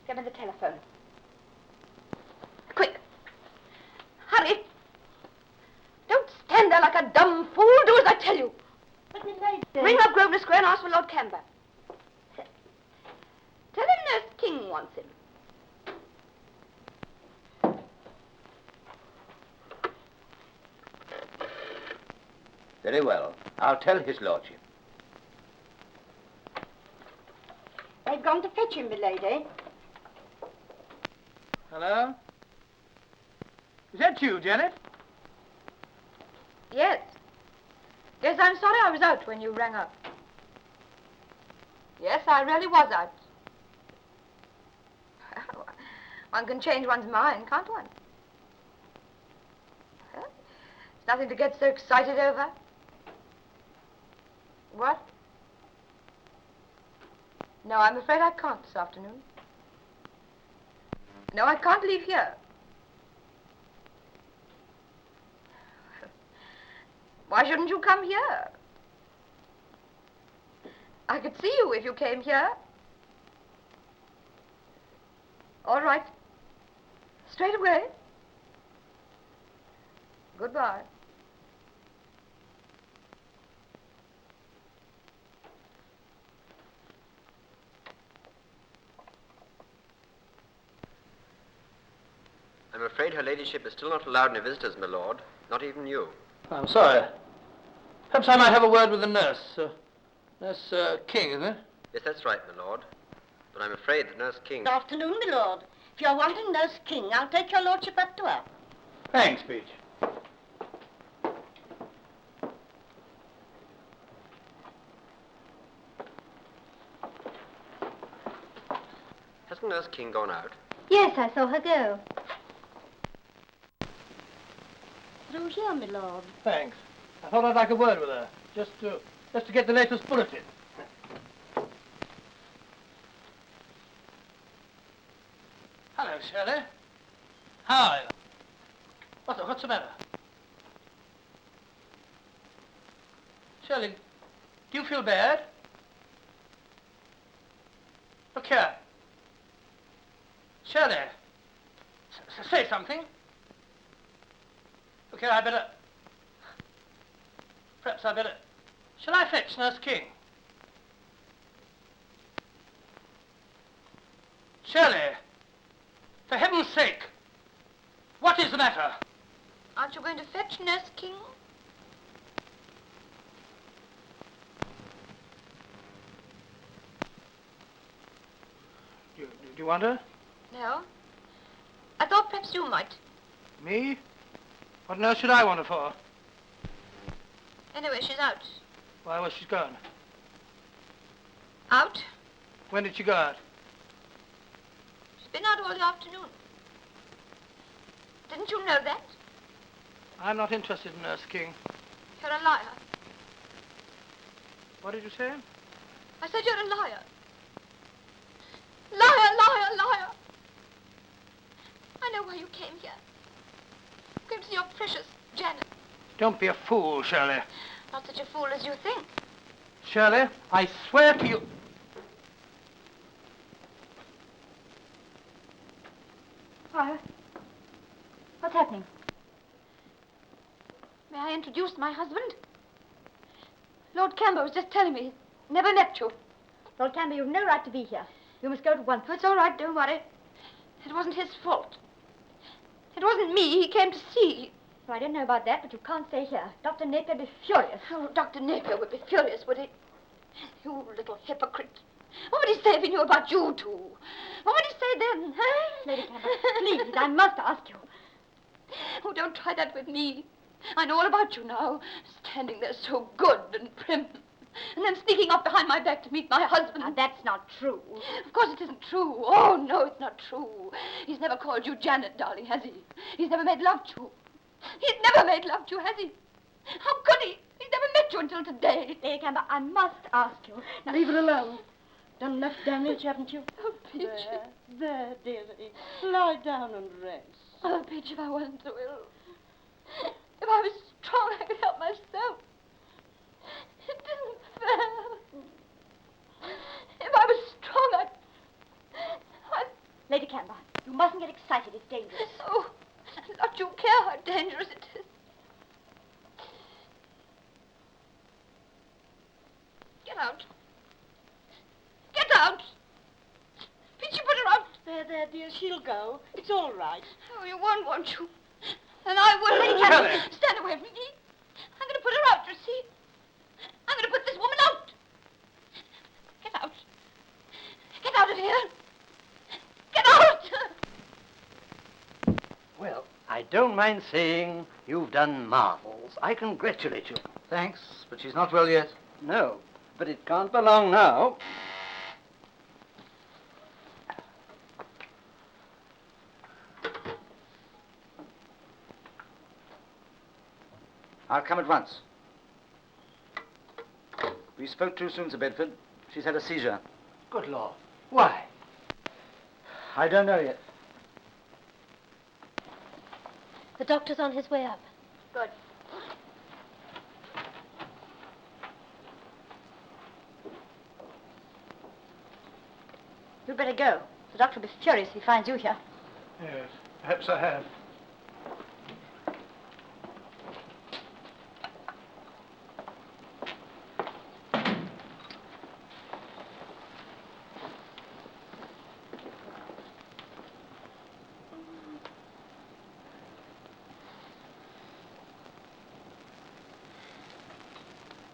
S1: Give me the telephone. Quick. Hurry. Don't stand there like a dumb fool. Do as I tell you.
S4: But my lady...
S1: Ring up Grosvenor Square and ask for Lord Camber. Tell him Nurse King wants him.
S10: Very well. I'll tell his lordship.
S4: They've gone to fetch him, my lady.
S2: Hello? Is that you, Janet?
S1: Yes. Yes, I'm sorry I was out when you rang up. Yes, I really was out. One can change one's mind, can't one? Huh? It's nothing to get so excited over. What? No, I'm afraid I can't this afternoon. No, I can't leave here.
S3: Why shouldn't you come here? I could see you if you came here. All right. Straight away. Goodbye.
S9: I'm afraid her ladyship is still not allowed any visitors, my lord. Not even you.
S2: I'm sorry. Perhaps I might have a word with the nurse. Nurse King, isn't it?
S9: Yes, that's right, my lord. But I'm afraid that Nurse King...
S4: Good afternoon, my lord. If you're wanting Nurse King, I'll take your lordship up to her.
S2: Thanks, Peach.
S9: Hasn't Nurse King gone out?
S1: Yes, I saw her go.
S4: Through here, my lord.
S2: Thanks. I thought I'd like a word with her, just to get the latest bulletin. Hello, Shirley. How are you? What's the matter? Shirley, do you feel bad? Look here. Shirley, say something. Look here, perhaps I better... Shall I fetch Nurse King? Shirley, for heaven's sake, what is the matter?
S3: Aren't you going to fetch Nurse King?
S2: Do you want her?
S3: No. I thought perhaps you might.
S2: Me? What on earth should I want her for?
S3: Anyway, she's out.
S2: Why, where's she gone?
S3: Out?
S2: When did she go out?
S3: She's been out all the afternoon. Didn't you know that?
S2: I'm not interested in Nurse King.
S3: You're a liar.
S2: What did you say?
S3: I said you're a liar. Liar, liar, liar. I know why you came here. You came to see your precious Janet.
S2: Don't be a fool, Shirley.
S3: Not such a fool as you think.
S2: Shirley, I swear to you...
S1: Why? What's happening?
S3: May I introduce my husband? Lord Camber was just telling me he never met you.
S1: Lord Camber, you've no right to be here. You must go at once.
S3: Oh, it's all right, don't worry. It wasn't his fault. It wasn't me he came to see.
S1: Well, I don't know about that, but you can't stay here. Dr. Napier would be furious.
S3: Oh, Dr. Napier would be furious, would he? You little hypocrite. What would he say if he knew about you two? What would he say then, huh?
S1: Lady Camber, please, I must ask you.
S3: Oh, don't try that with me. I know all about you now. Standing there so good and prim. And then sneaking off behind my back to meet my husband.
S1: Now, that's not true.
S3: Of course it isn't true. Oh, no, it's not true. He's never called you Janet, darling, has he? He's never made love to you. He's never made love to you, has he? How could he? He's never met you until today.
S1: Lady Camber, I must ask you.
S4: Now, leave her alone. Done enough damage, haven't you?
S3: Oh, Peachy.
S4: There, dearie. Lie down and rest.
S3: Oh, Peachy, if I wasn't so ill. If I was strong, I could help myself. It isn't fair. If I was strong, I'd...
S1: Lady Camber, you mustn't get excited. It's dangerous.
S3: Oh, don't you care how dangerous it is? Get out. Get out. Peachy, put her out.
S4: There, dear, she'll go. It's all right.
S3: Oh, you won't you? And I will.
S2: Lady Camber.
S3: Stand away from me. I'm going to put her out, you see. I'm going to put this woman out. Get out. Get out of here. Get out.
S8: Well, I don't mind saying you've done marvels. I congratulate you.
S2: Thanks, but she's not well yet.
S8: No, but it can't be long now.
S10: I'll come at once. We spoke too soon, Sir Bedford. She's had a seizure.
S2: Good Lord. Why?
S10: I don't know yet.
S1: The doctor's on his way up. Good. You'd better go. The doctor will be furious if he finds you here.
S2: Yes, perhaps I have.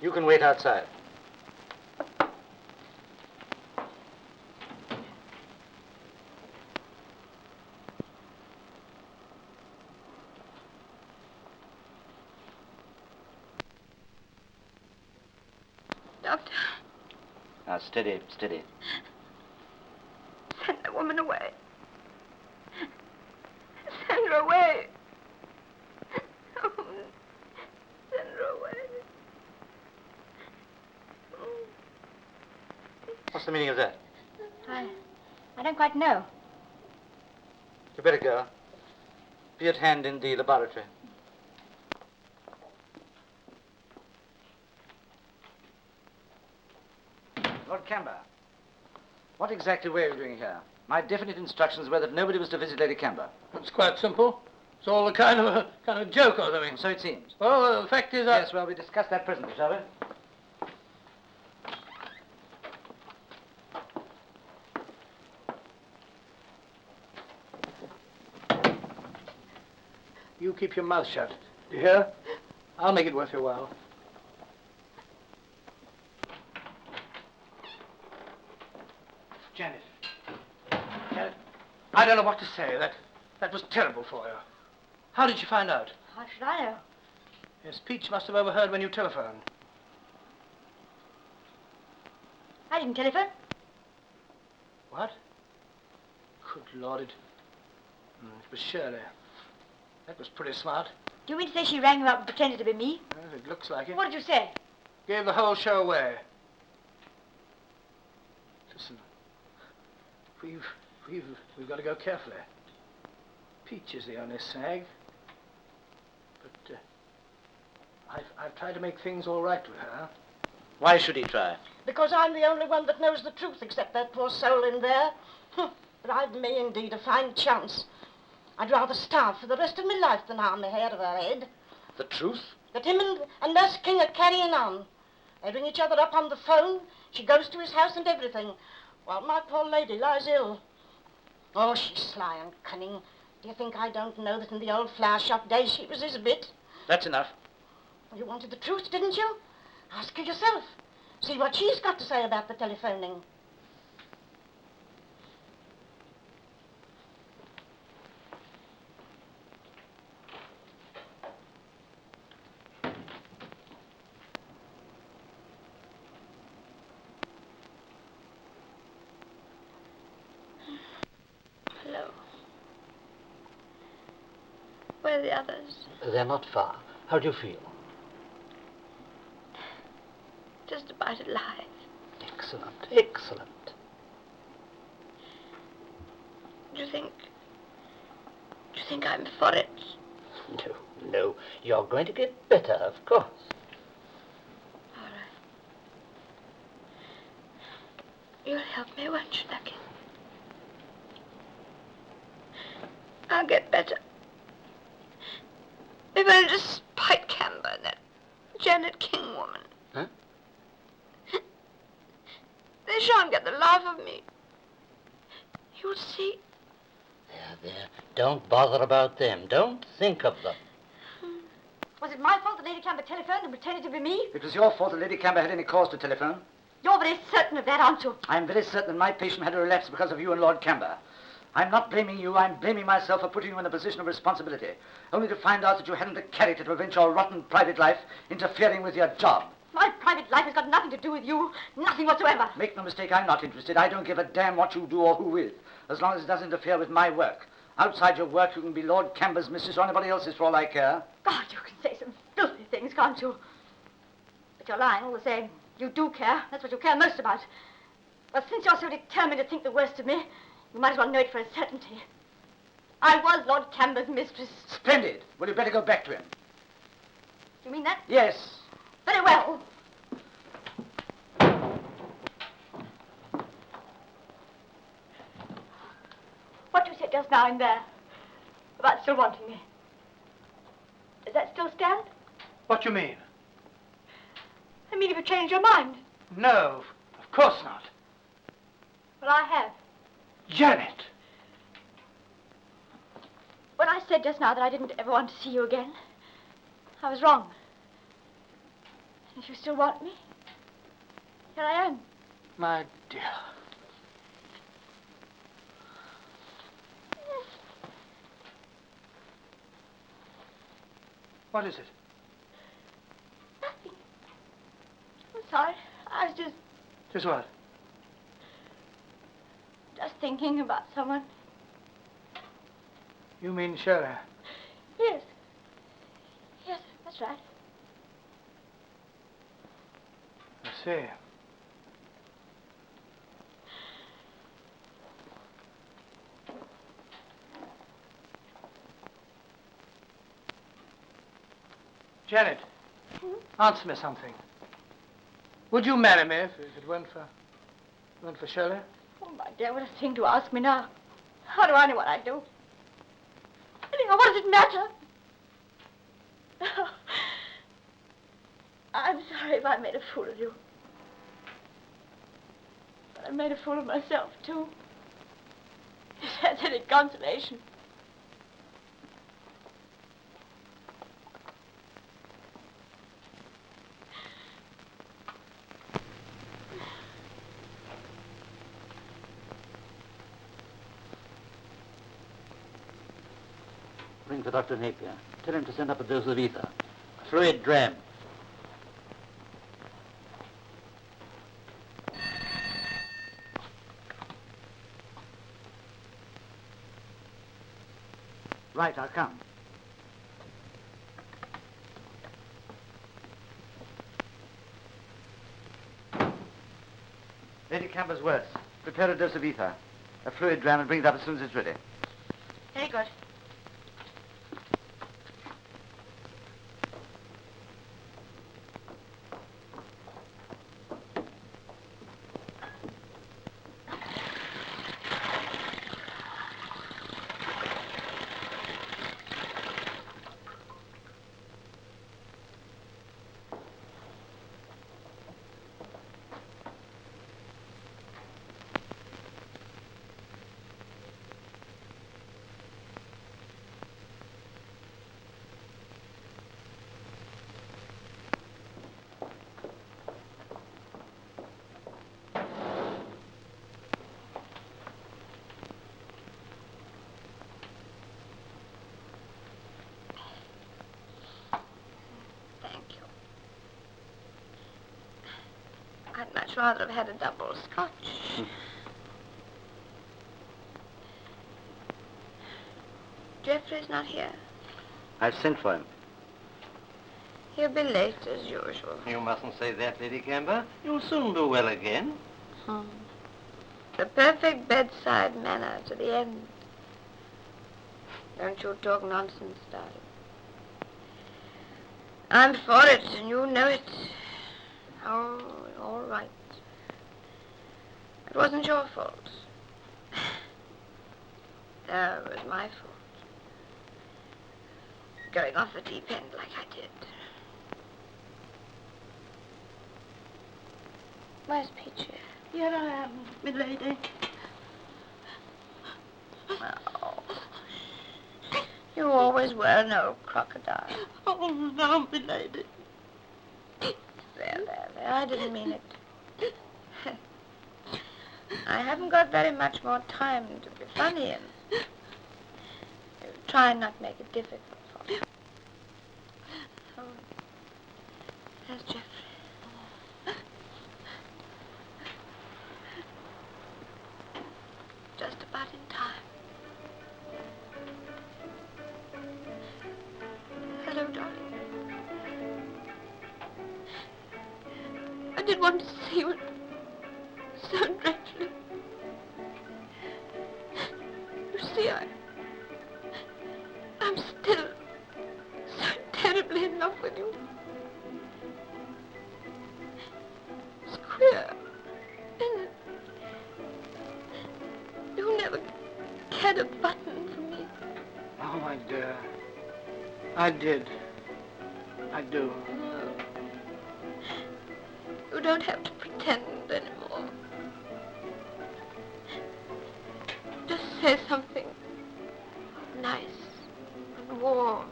S8: You can wait outside.
S3: Doctor,
S8: Now, steady, steady.
S3: send that woman away. Send her away. Oh, send her away.
S8: What's the meaning of that?
S1: I don't quite know.
S8: You better go. Be at hand in the laboratory. Lord Camber, what exactly were you doing here? My definite instructions were that nobody was to visit Lady Camber.
S2: It's quite simple. It's all a kind of joke or something.
S8: So it seems.
S2: Well, the fact is that...
S8: Yes, well, we discuss that presently, shall we?
S2: You keep your mouth shut. Do you hear? I'll make it worth your while. Janet. Janet, I don't know what to say. That was terrible for you. How did you find out?
S1: How should I know?
S2: Yes, Peach must have overheard when you telephoned.
S1: I didn't telephone.
S2: What? Good Lord, it was Shirley. That was pretty smart.
S1: Do you mean to say she rang you up and pretended to be me?
S2: Yes, it looks like it.
S1: What did you say?
S2: Gave the whole show away. Listen, we've got to go carefully. Peach is the only snag. But I've tried to make things all right with her.
S8: Why should he try?
S4: Because I'm the only one that knows the truth except that poor soul in there. But I've me indeed a fine chance. I'd rather starve for the rest of my life than harm the hair of her head.
S8: The truth?
S4: That him and Nurse King are carrying on. They ring each other up on the phone. She goes to his house and everything. While my poor lady lies ill. Oh, she's sly and cunning. Do you think I don't know that in the old flower shop days she was his bit?
S8: That's enough.
S4: Well, you wanted the truth, didn't you? Ask her yourself. See what she's got to say about the telephoning.
S3: Hello. Where are the others?
S8: They're not far. How do you feel?
S3: Just about alive.
S8: Excellent, excellent.
S3: Do you think I'm for it?
S8: No. You're going to get better, of course.
S3: All right. You'll help me, won't you, Lucky? I'll get better. If I'll just spite Camber and that Janet King woman.
S8: Huh?
S3: They shan't get the laugh of me. You'll see.
S8: There. Don't bother about them. Don't think of them.
S1: Was it my fault that Lady Camber telephoned and pretended to be me?
S8: It was your fault that Lady Camber had any cause to telephone.
S1: You're very certain of that, aren't you?
S8: I'm very certain that my patient had a relapse because of you and Lord Camber. I'm not blaming you. I'm blaming myself for putting you in a position of responsibility, only to find out that you hadn't the character to prevent your rotten private life interfering with your job.
S1: My private life has got nothing to do with you. Nothing whatsoever.
S8: Make no mistake, I'm not interested. I don't give a damn what you do or who with, as long as it doesn't interfere with my work. Outside your work, you can be Lord Camber's missus or anybody else's for all I care.
S1: God, you can say some filthy things, can't you? But you're lying all the same. You do care. That's what you care most about. Well, since you're so determined to think the worst of me, you might as well know it for a certainty. I was Lord Camber's mistress.
S8: Splendid. Well, you'd better go back to him.
S1: Do you mean that?
S8: Yes.
S1: Very well. now in there about still wanting me. Does that still stand?
S2: What do you mean?
S1: I mean, if you changed your mind.
S2: No, of course not.
S1: Well, I have.
S2: Janet!
S1: When I said just now that I didn't ever want to see you again, I was wrong. And if you still want me, here I am.
S2: My dear. What is it?
S1: Nothing. I'm sorry. I was just
S2: Just what?
S1: thinking about someone.
S2: You mean Shirley?
S1: Yes. Yes, that's right.
S2: I see. Janet, answer me something. Would you marry me if it weren't for Shirley?
S1: Oh, my dear, what a thing to ask me now. How do I know what I'd do? Anyhow, what does it matter? Oh, I'm sorry if I made a fool of you. But I made a fool of myself, too. If that's any consolation.
S8: Ring for Dr. Napier. Tell him to send up a dose of ether. A fluid dram. Right, I'll come. Lady Camber's worse. Prepare a dose of ether. A fluid dram and bring it up as soon as it's ready.
S1: Very good. I'd much rather have had a double scotch. Geoffrey's not here.
S10: I've sent for him.
S1: He'll be late as usual.
S10: You mustn't say that, Lady Camber. You'll soon do well again.
S1: The perfect bedside manner to the end. Don't you talk nonsense, darling. I'm for it, and you know it. Oh, all right. It wasn't your fault. No, it was my fault. Going off the deep end like I did. Where's Peachy?
S4: Here I am, milady.
S1: Oh, you always were an old crocodile.
S4: Oh, no, milady.
S1: There. I didn't mean it. I haven't got very much more time to be funny and try and not make it difficult for you. Oh, there's Geoffrey. Just about in time. Hello, darling. I did want to see you so dreadfully. You see, I'm still so terribly in love with you. It's queer, isn't it? You never cared a button
S2: I did. I do.
S3: You don't have to pretend anymore. Just say something nice and warm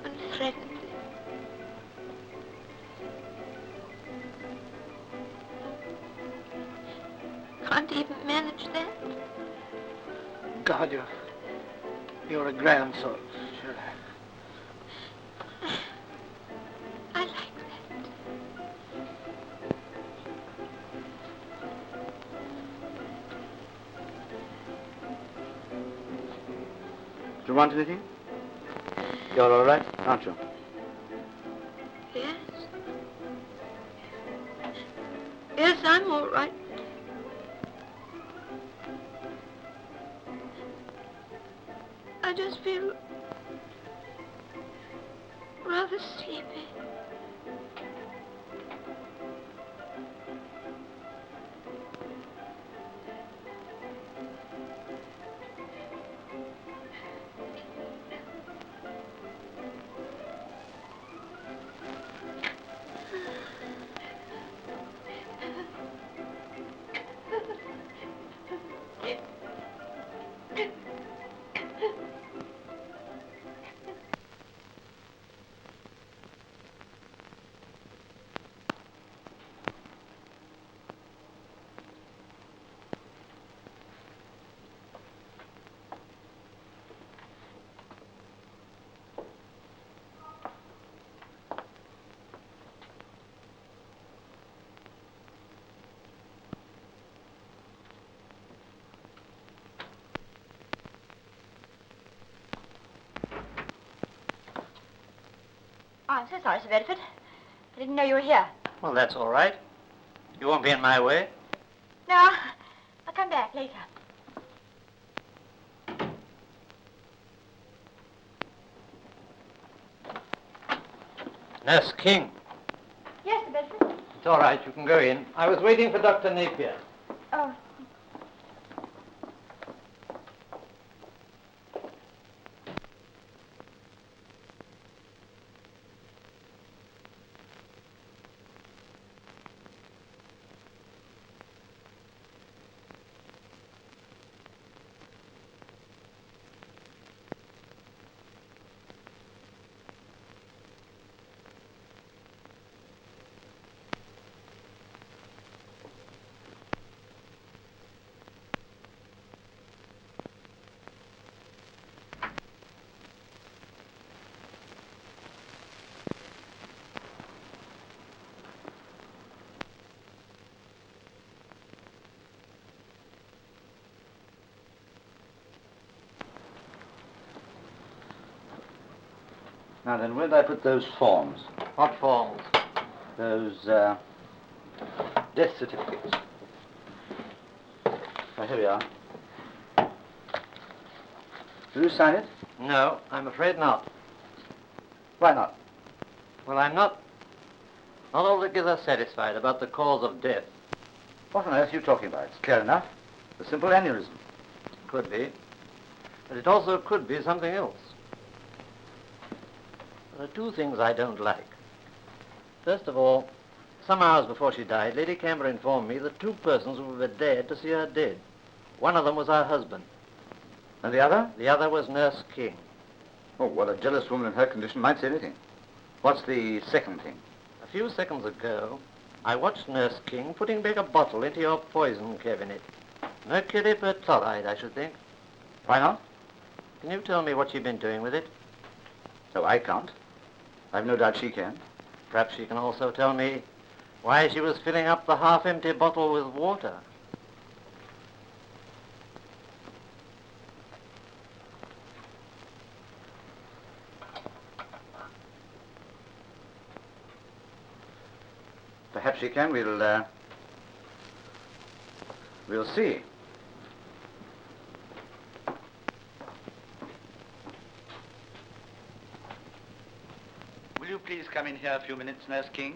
S3: and friendly. Can't even manage that?
S2: God, you're a grand soul, Shirley.
S3: I like that.
S8: Do you want anything? You're all right, aren't you?
S3: Yes. Yes, I'm all right. I just feel rather sleepy.
S1: Oh, I'm so sorry, Sir Bedford. I didn't know you were here.
S10: Well, that's all right. You won't be in my way.
S1: No, I'll come back later.
S10: Nurse King.
S1: Yes, Sir Bedford.
S10: It's all right. You can go in. I was waiting for Dr. Napier.
S1: Oh.
S8: Now then, where did I put those forms?
S10: What forms?
S8: Those, death certificates. Oh, here we are. Will you sign it?
S10: No, I'm afraid not.
S8: Why not?
S10: Well, I'm not altogether satisfied about the cause of death.
S8: What on earth are you talking about? It's clear enough. A simple aneurysm.
S10: Could be. But it also could be something else. There are two things I don't like. First of all, some hours before she died, Lady Camber informed me that two persons would be there to see her dead. One of them was her husband.
S8: And the other?
S10: The other was Nurse King.
S8: Oh, well, a jealous woman in her condition might say anything. What's the second thing?
S10: A few seconds ago, I watched Nurse King putting back a bottle into your poison cabinet. Mercury perchloride, I should think.
S8: Why not?
S10: Can you tell me what she'd been doing with it?
S8: No, I can't. I've no doubt she can.
S10: Perhaps she can also tell me why she was filling up the half-empty bottle with water.
S8: Perhaps she can. We'll see. Will you please come in here a few minutes, Nurse King?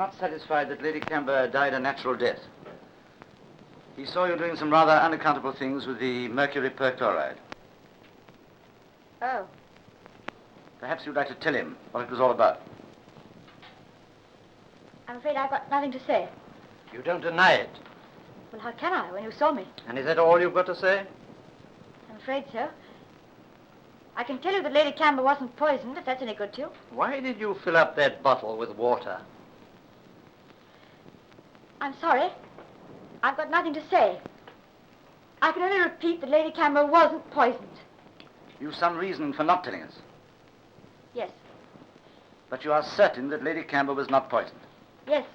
S8: not satisfied that Lady Camber died a natural death. He saw you doing some rather unaccountable things with the mercury perchloride.
S1: Oh.
S8: Perhaps you'd like to tell him what it was all about.
S1: I'm afraid I've got nothing to say.
S10: You don't deny it.
S1: Well, how can I when you saw me?
S10: And is that all you've got to say?
S1: I'm afraid so. I can tell you that Lady Camber wasn't poisoned, if that's any good to you.
S10: Why did you fill up that bottle with water?
S1: I'm sorry. I've got nothing to say. I can only repeat that Lady Camber wasn't poisoned.
S8: You've some reason for not telling us.
S1: Yes.
S8: But you are certain that Lady Camber was not poisoned.
S1: Yes.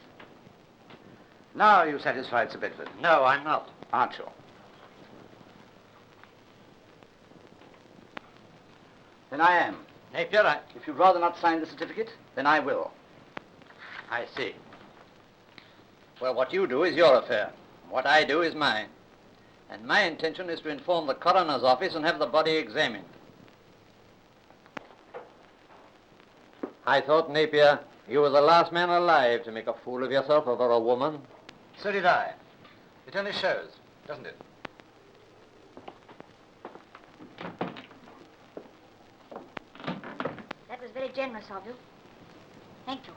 S8: Now are you satisfied, Sir Bedford?
S10: No, I'm not.
S8: Aren't you? Then I am.
S10: Napier,
S8: If you'd rather not sign the certificate, then I will.
S10: I see. Well, what you do is your affair. What I do is mine. And my intention is to inform the coroner's office and have the body examined. I thought, Napier, you were the last man alive to make a fool of yourself over a woman.
S8: So did I. It only shows, doesn't it?
S1: That was very generous of you. Thank you.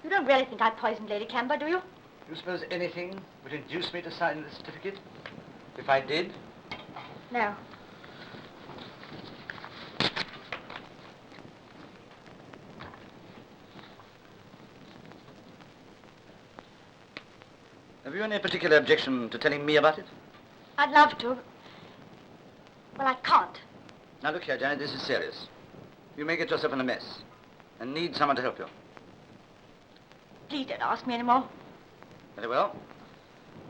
S1: You don't really think I poisoned Lady Camber, do you?
S8: You suppose anything would induce me to sign the certificate? If I did?
S1: No.
S8: Have you any particular objection to telling me about it?
S1: I'd love to. Well, I can't.
S8: Now look here, Janet, this is serious. You may get yourself in a mess and need someone to help you.
S1: Please don't ask me any more.
S8: Very well.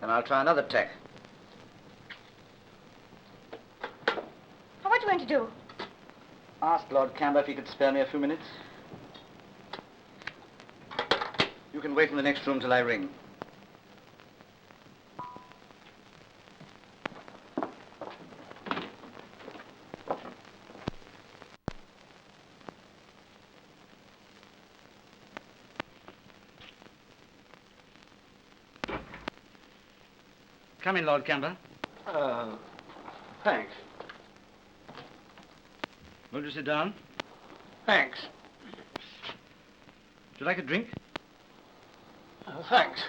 S8: Then I'll try another tack.
S1: What are you going to do?
S8: Ask Lord Camber if he could spare me a few minutes. You can wait in the next room till I ring. Come in, Lord Camber.
S2: Thanks.
S8: Won't you sit down?
S2: Thanks.
S8: Would you like a drink?
S2: Thanks.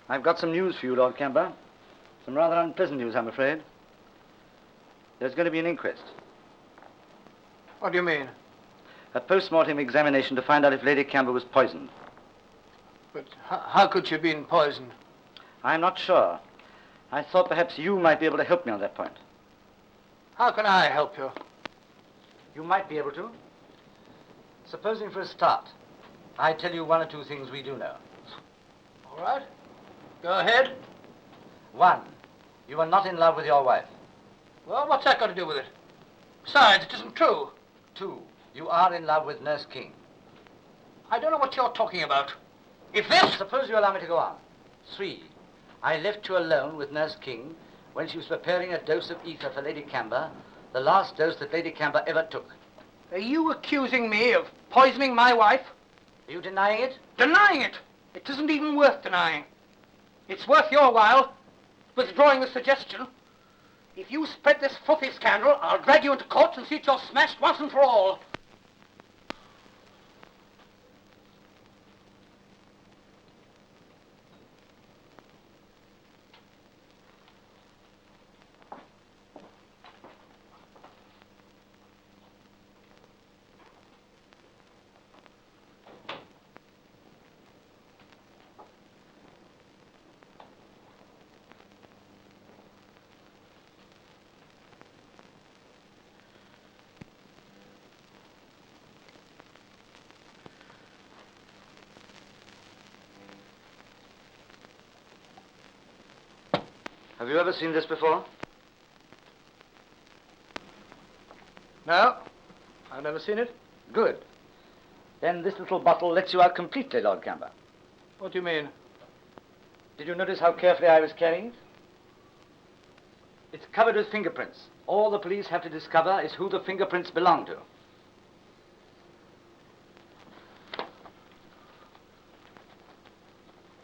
S8: I've got some news for you, Lord Camber. Some rather unpleasant news, I'm afraid. There's going to be an inquest.
S2: What do you mean?
S8: A post-mortem examination to find out if Lady Camber was poisoned.
S2: But how could she have been poisoned?
S8: I'm not sure. I thought perhaps you might be able to help me on that point.
S2: How can I help you?
S8: You might be able to. Supposing for a start, I tell you one or two things we do know.
S2: All right. Go ahead.
S8: 1, you are not in love with your wife.
S2: Well, what's that got to do with it? Besides, it isn't true.
S8: 2, you are in love with Nurse King.
S2: I don't know what you're talking about. If this...
S8: Suppose you allow me to go on. 3, I left you alone with Nurse King when she was preparing a dose of ether for Lady Camber, the last dose that Lady Camber ever took.
S2: Are you accusing me of poisoning my wife?
S8: Are you denying it?
S2: Denying it? It isn't even worth denying. It's worth your while withdrawing the suggestion. If you spread this filthy scandal, I'll drag you into court and see that you're smashed once and for all.
S8: Have you ever seen this before?
S2: No, I've never seen it.
S8: Good. Then this little bottle lets you out completely, Lord Camber.
S2: What do you mean?
S8: Did you notice how carefully I was carrying it? It's covered with fingerprints. All the police have to discover is who the fingerprints belong to.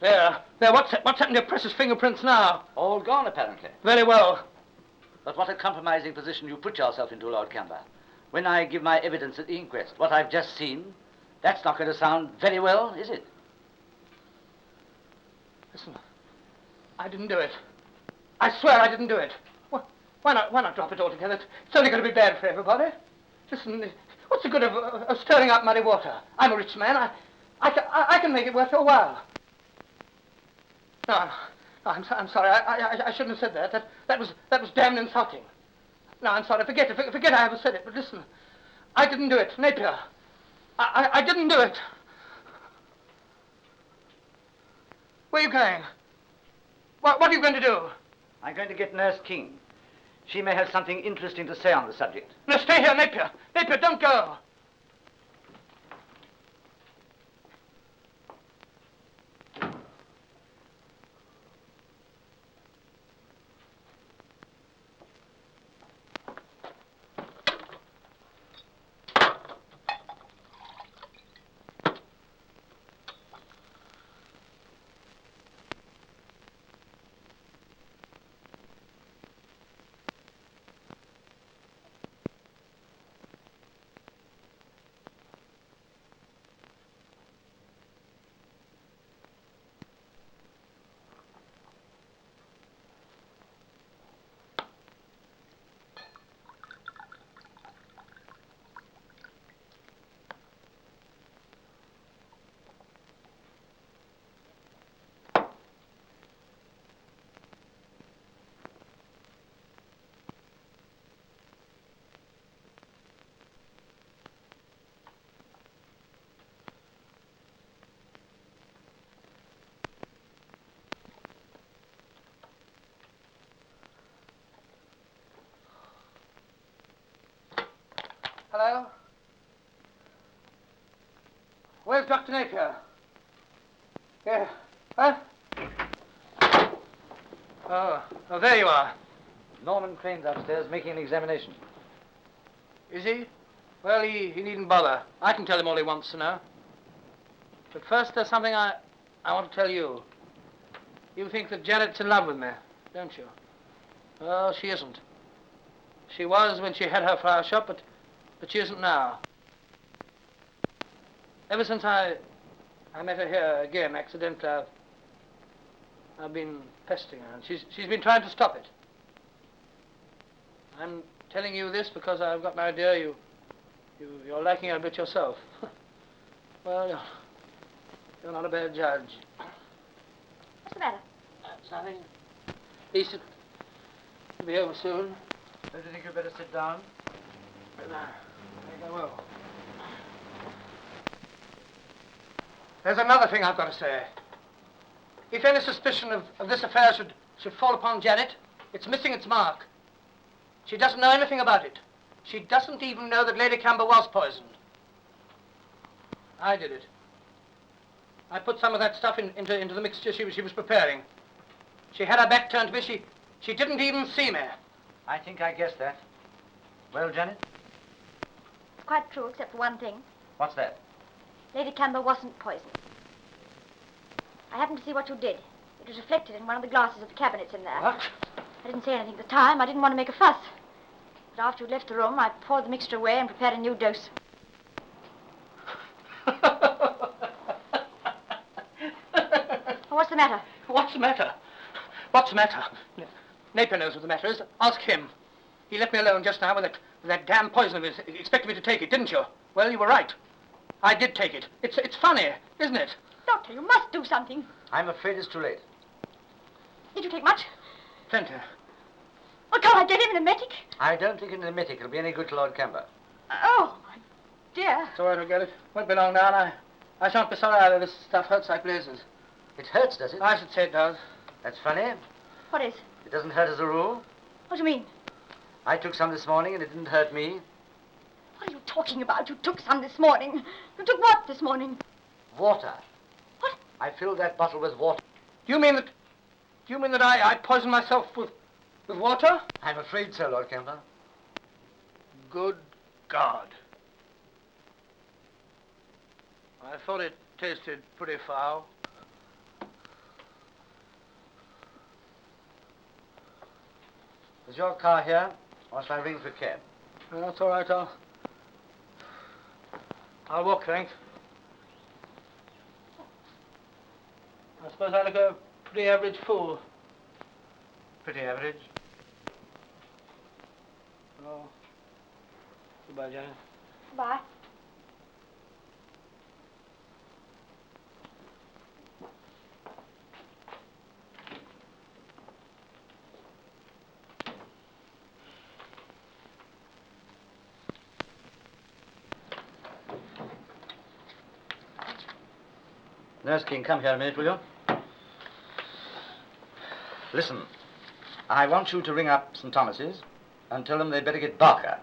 S2: There. What's happened to your precious fingerprints now?
S8: All gone, apparently.
S2: Very well.
S8: But what a compromising position you put yourself into, Lord Camber. When I give my evidence at the inquest, what I've just seen, that's not going to sound very well, is it?
S2: Listen, I didn't do it. I swear I didn't do it. Why not drop it altogether? It's only going to be bad for everybody. Listen, what's the good of stirring up muddy water? I'm a rich man. I can make it worth your while. No, I'm sorry. I shouldn't have said that. That was damned insulting. No, I'm sorry. Forget I ever said it. But listen, I didn't do it. Napier, I didn't do it. Where are you going? What are you going to do?
S8: I'm going to get Nurse King. She may have something interesting to say on the subject.
S2: No, stay here, Napier. Napier, don't go. Hello? Where's Dr. Napier? Yeah. Huh? Oh, there you are.
S8: Norman Crane's upstairs making an examination.
S2: Is he? Well, he needn't bother. I can tell him all he wants to know. But first, there's something I want to tell you. You think that Janet's in love with me, don't you? Well, she isn't. She was when she had her flower shop, but she isn't now. Ever since I met her here again, accidentally, I've been pestering her, and she's been trying to stop it. I'm telling you this because I've got an idea you're liking her a bit yourself. Well, you're not a bad judge.
S1: What's the matter?
S2: That's nothing. Decent. You'll be over soon.
S8: Don't you think you'd better sit down?
S2: I will. There's another thing I've got to say. If any suspicion of this affair should fall upon Janet, it's missing its mark. She doesn't know anything about it. She doesn't even know that Lady Camber was poisoned. I did it. I put some of that stuff into the mixture she was preparing. She had her back turned to me. She didn't even see me.
S8: I think I guessed that. Well, Janet?
S1: It's quite true, except for one thing.
S8: What's that?
S1: Lady Camber wasn't poisoned. I happened to see what you did. It was reflected in one of the glasses of the cabinets in there.
S2: What?
S1: I didn't say anything at the time. I didn't want to make a fuss. But after you left the room, I poured the mixture away and prepared a new dose. What's the matter?
S2: What's the matter? What's the matter? Napier knows what the matter is. Ask him. He left me alone just now with that damn poison of his. He expected me to take it, didn't you? Well, you were right. I did take it. It's funny, isn't it?
S1: Doctor, you must do something.
S8: I'm afraid it's too late.
S1: Did you take much?
S2: Plenty.
S1: Oh, can't I get him an emetic?
S8: I don't think an emetic will be any good to Lord Camber.
S1: Oh, my dear.
S2: It's all right, I'll get it. Won't be long now, and I shan't be sorry either. This stuff hurts like blazes.
S8: It hurts, does it?
S2: I should say it does.
S8: That's funny.
S1: What is?
S8: It doesn't hurt as a rule.
S1: What do you mean?
S8: I took some this morning and it didn't hurt me.
S1: What are you talking about? You took some this morning. You took what this morning?
S8: Water.
S1: What?
S8: I filled that bottle with water.
S2: You mean that Do you mean that I poisoned myself with water?
S8: I'm afraid so, Lord Camber.
S2: Good God. I thought it tasted pretty foul.
S8: Is your car here, or shall I ring for a cab?
S2: No, that's all right, I'll walk, thanks. I suppose I look a pretty average fool.
S8: Pretty average.
S2: Oh. Goodbye, Janet.
S1: Bye.
S8: Nurse King, come here a minute, will you? Listen, I want you to ring up St. Thomas's and tell them they'd better get Barker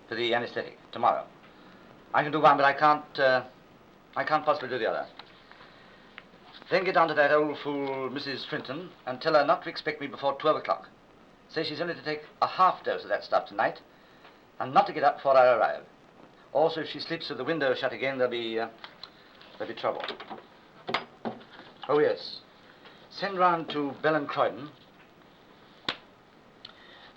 S8: for the anaesthetic tomorrow. I can do one, but I can't possibly do the other. Then get down to that old fool, Mrs. Frinton, and tell her not to expect me before 12 o'clock. Say she's only to take a half dose of that stuff tonight, and not to get up before I arrive. Also, if she sleeps with the window shut again, there'll be trouble. Oh, yes. Send round to Bell and Croydon.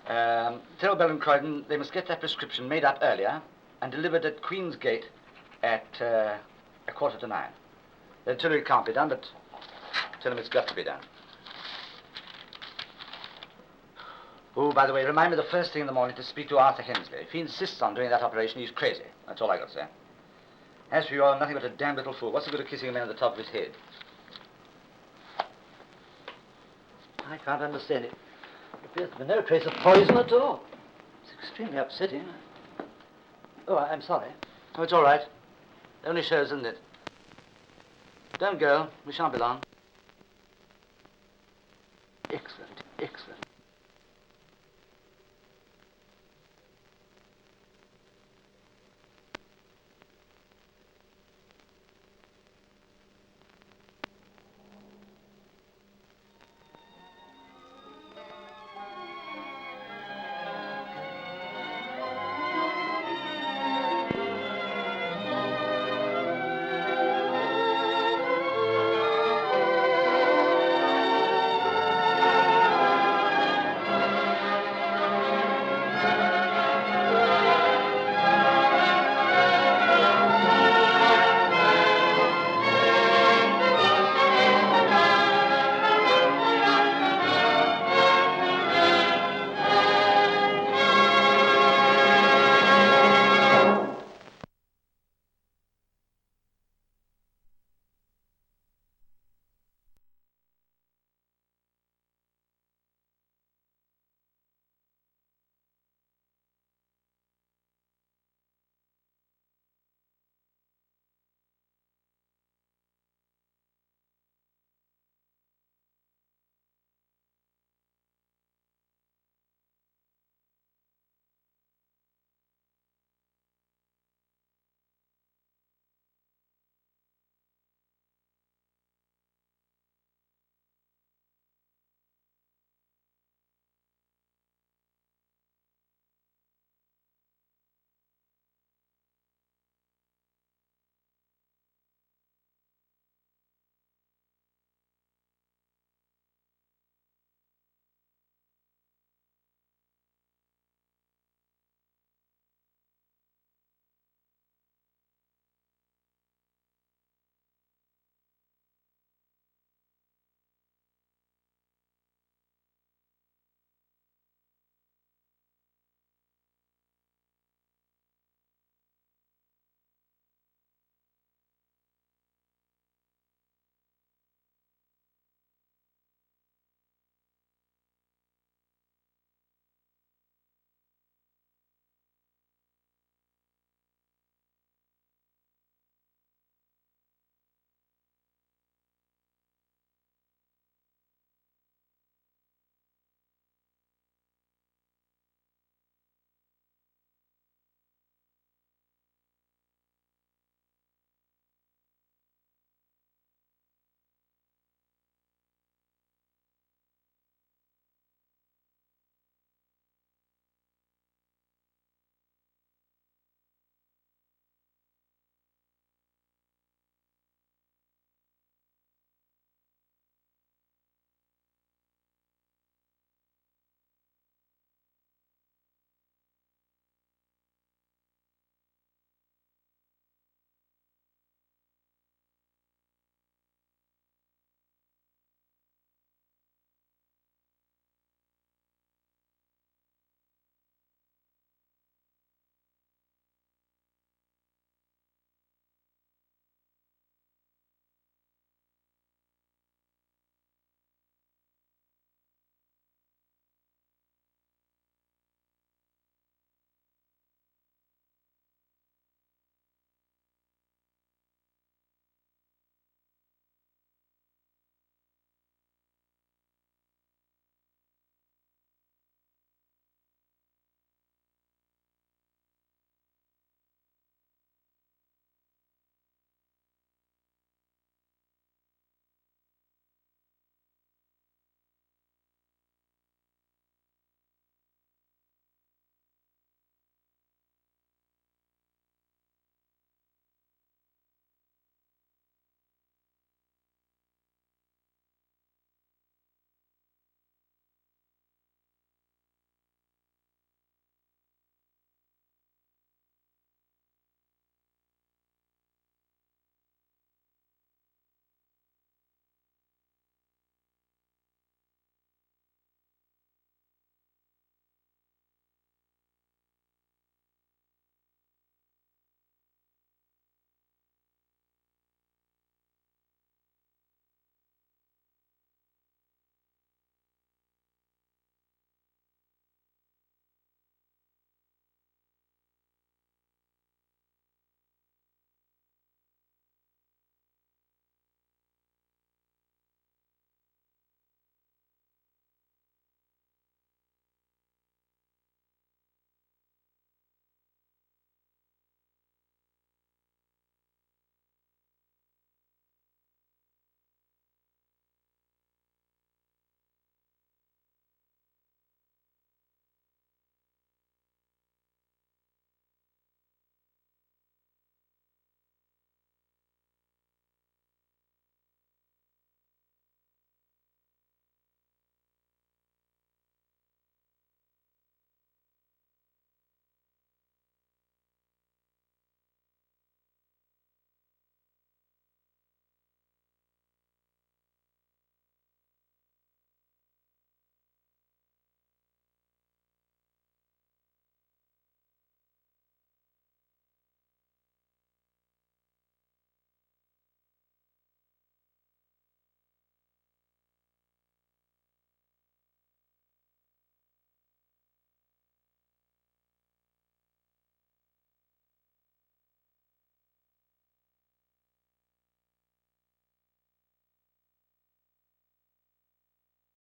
S8: Tell Bell and Croydon they must get that prescription made up earlier and delivered at Queen's Gate at 9:15. They'll tell you it can't be done, but tell them it's got to be done. Oh, by the way, remind me the first thing in the morning to speak to Arthur Hensley. If he insists on doing that operation, he's crazy. That's all I got to say. As for you, you're nothing but a damn little fool. What's the good of kissing a man on the top of his head?
S10: I can't understand it. There appears to be no trace of poison at all. It's extremely upsetting. Oh, I'm sorry.
S8: Oh, it's all right. It only shows, isn't it? Don't go. We shan't be long.
S10: Excellent, excellent.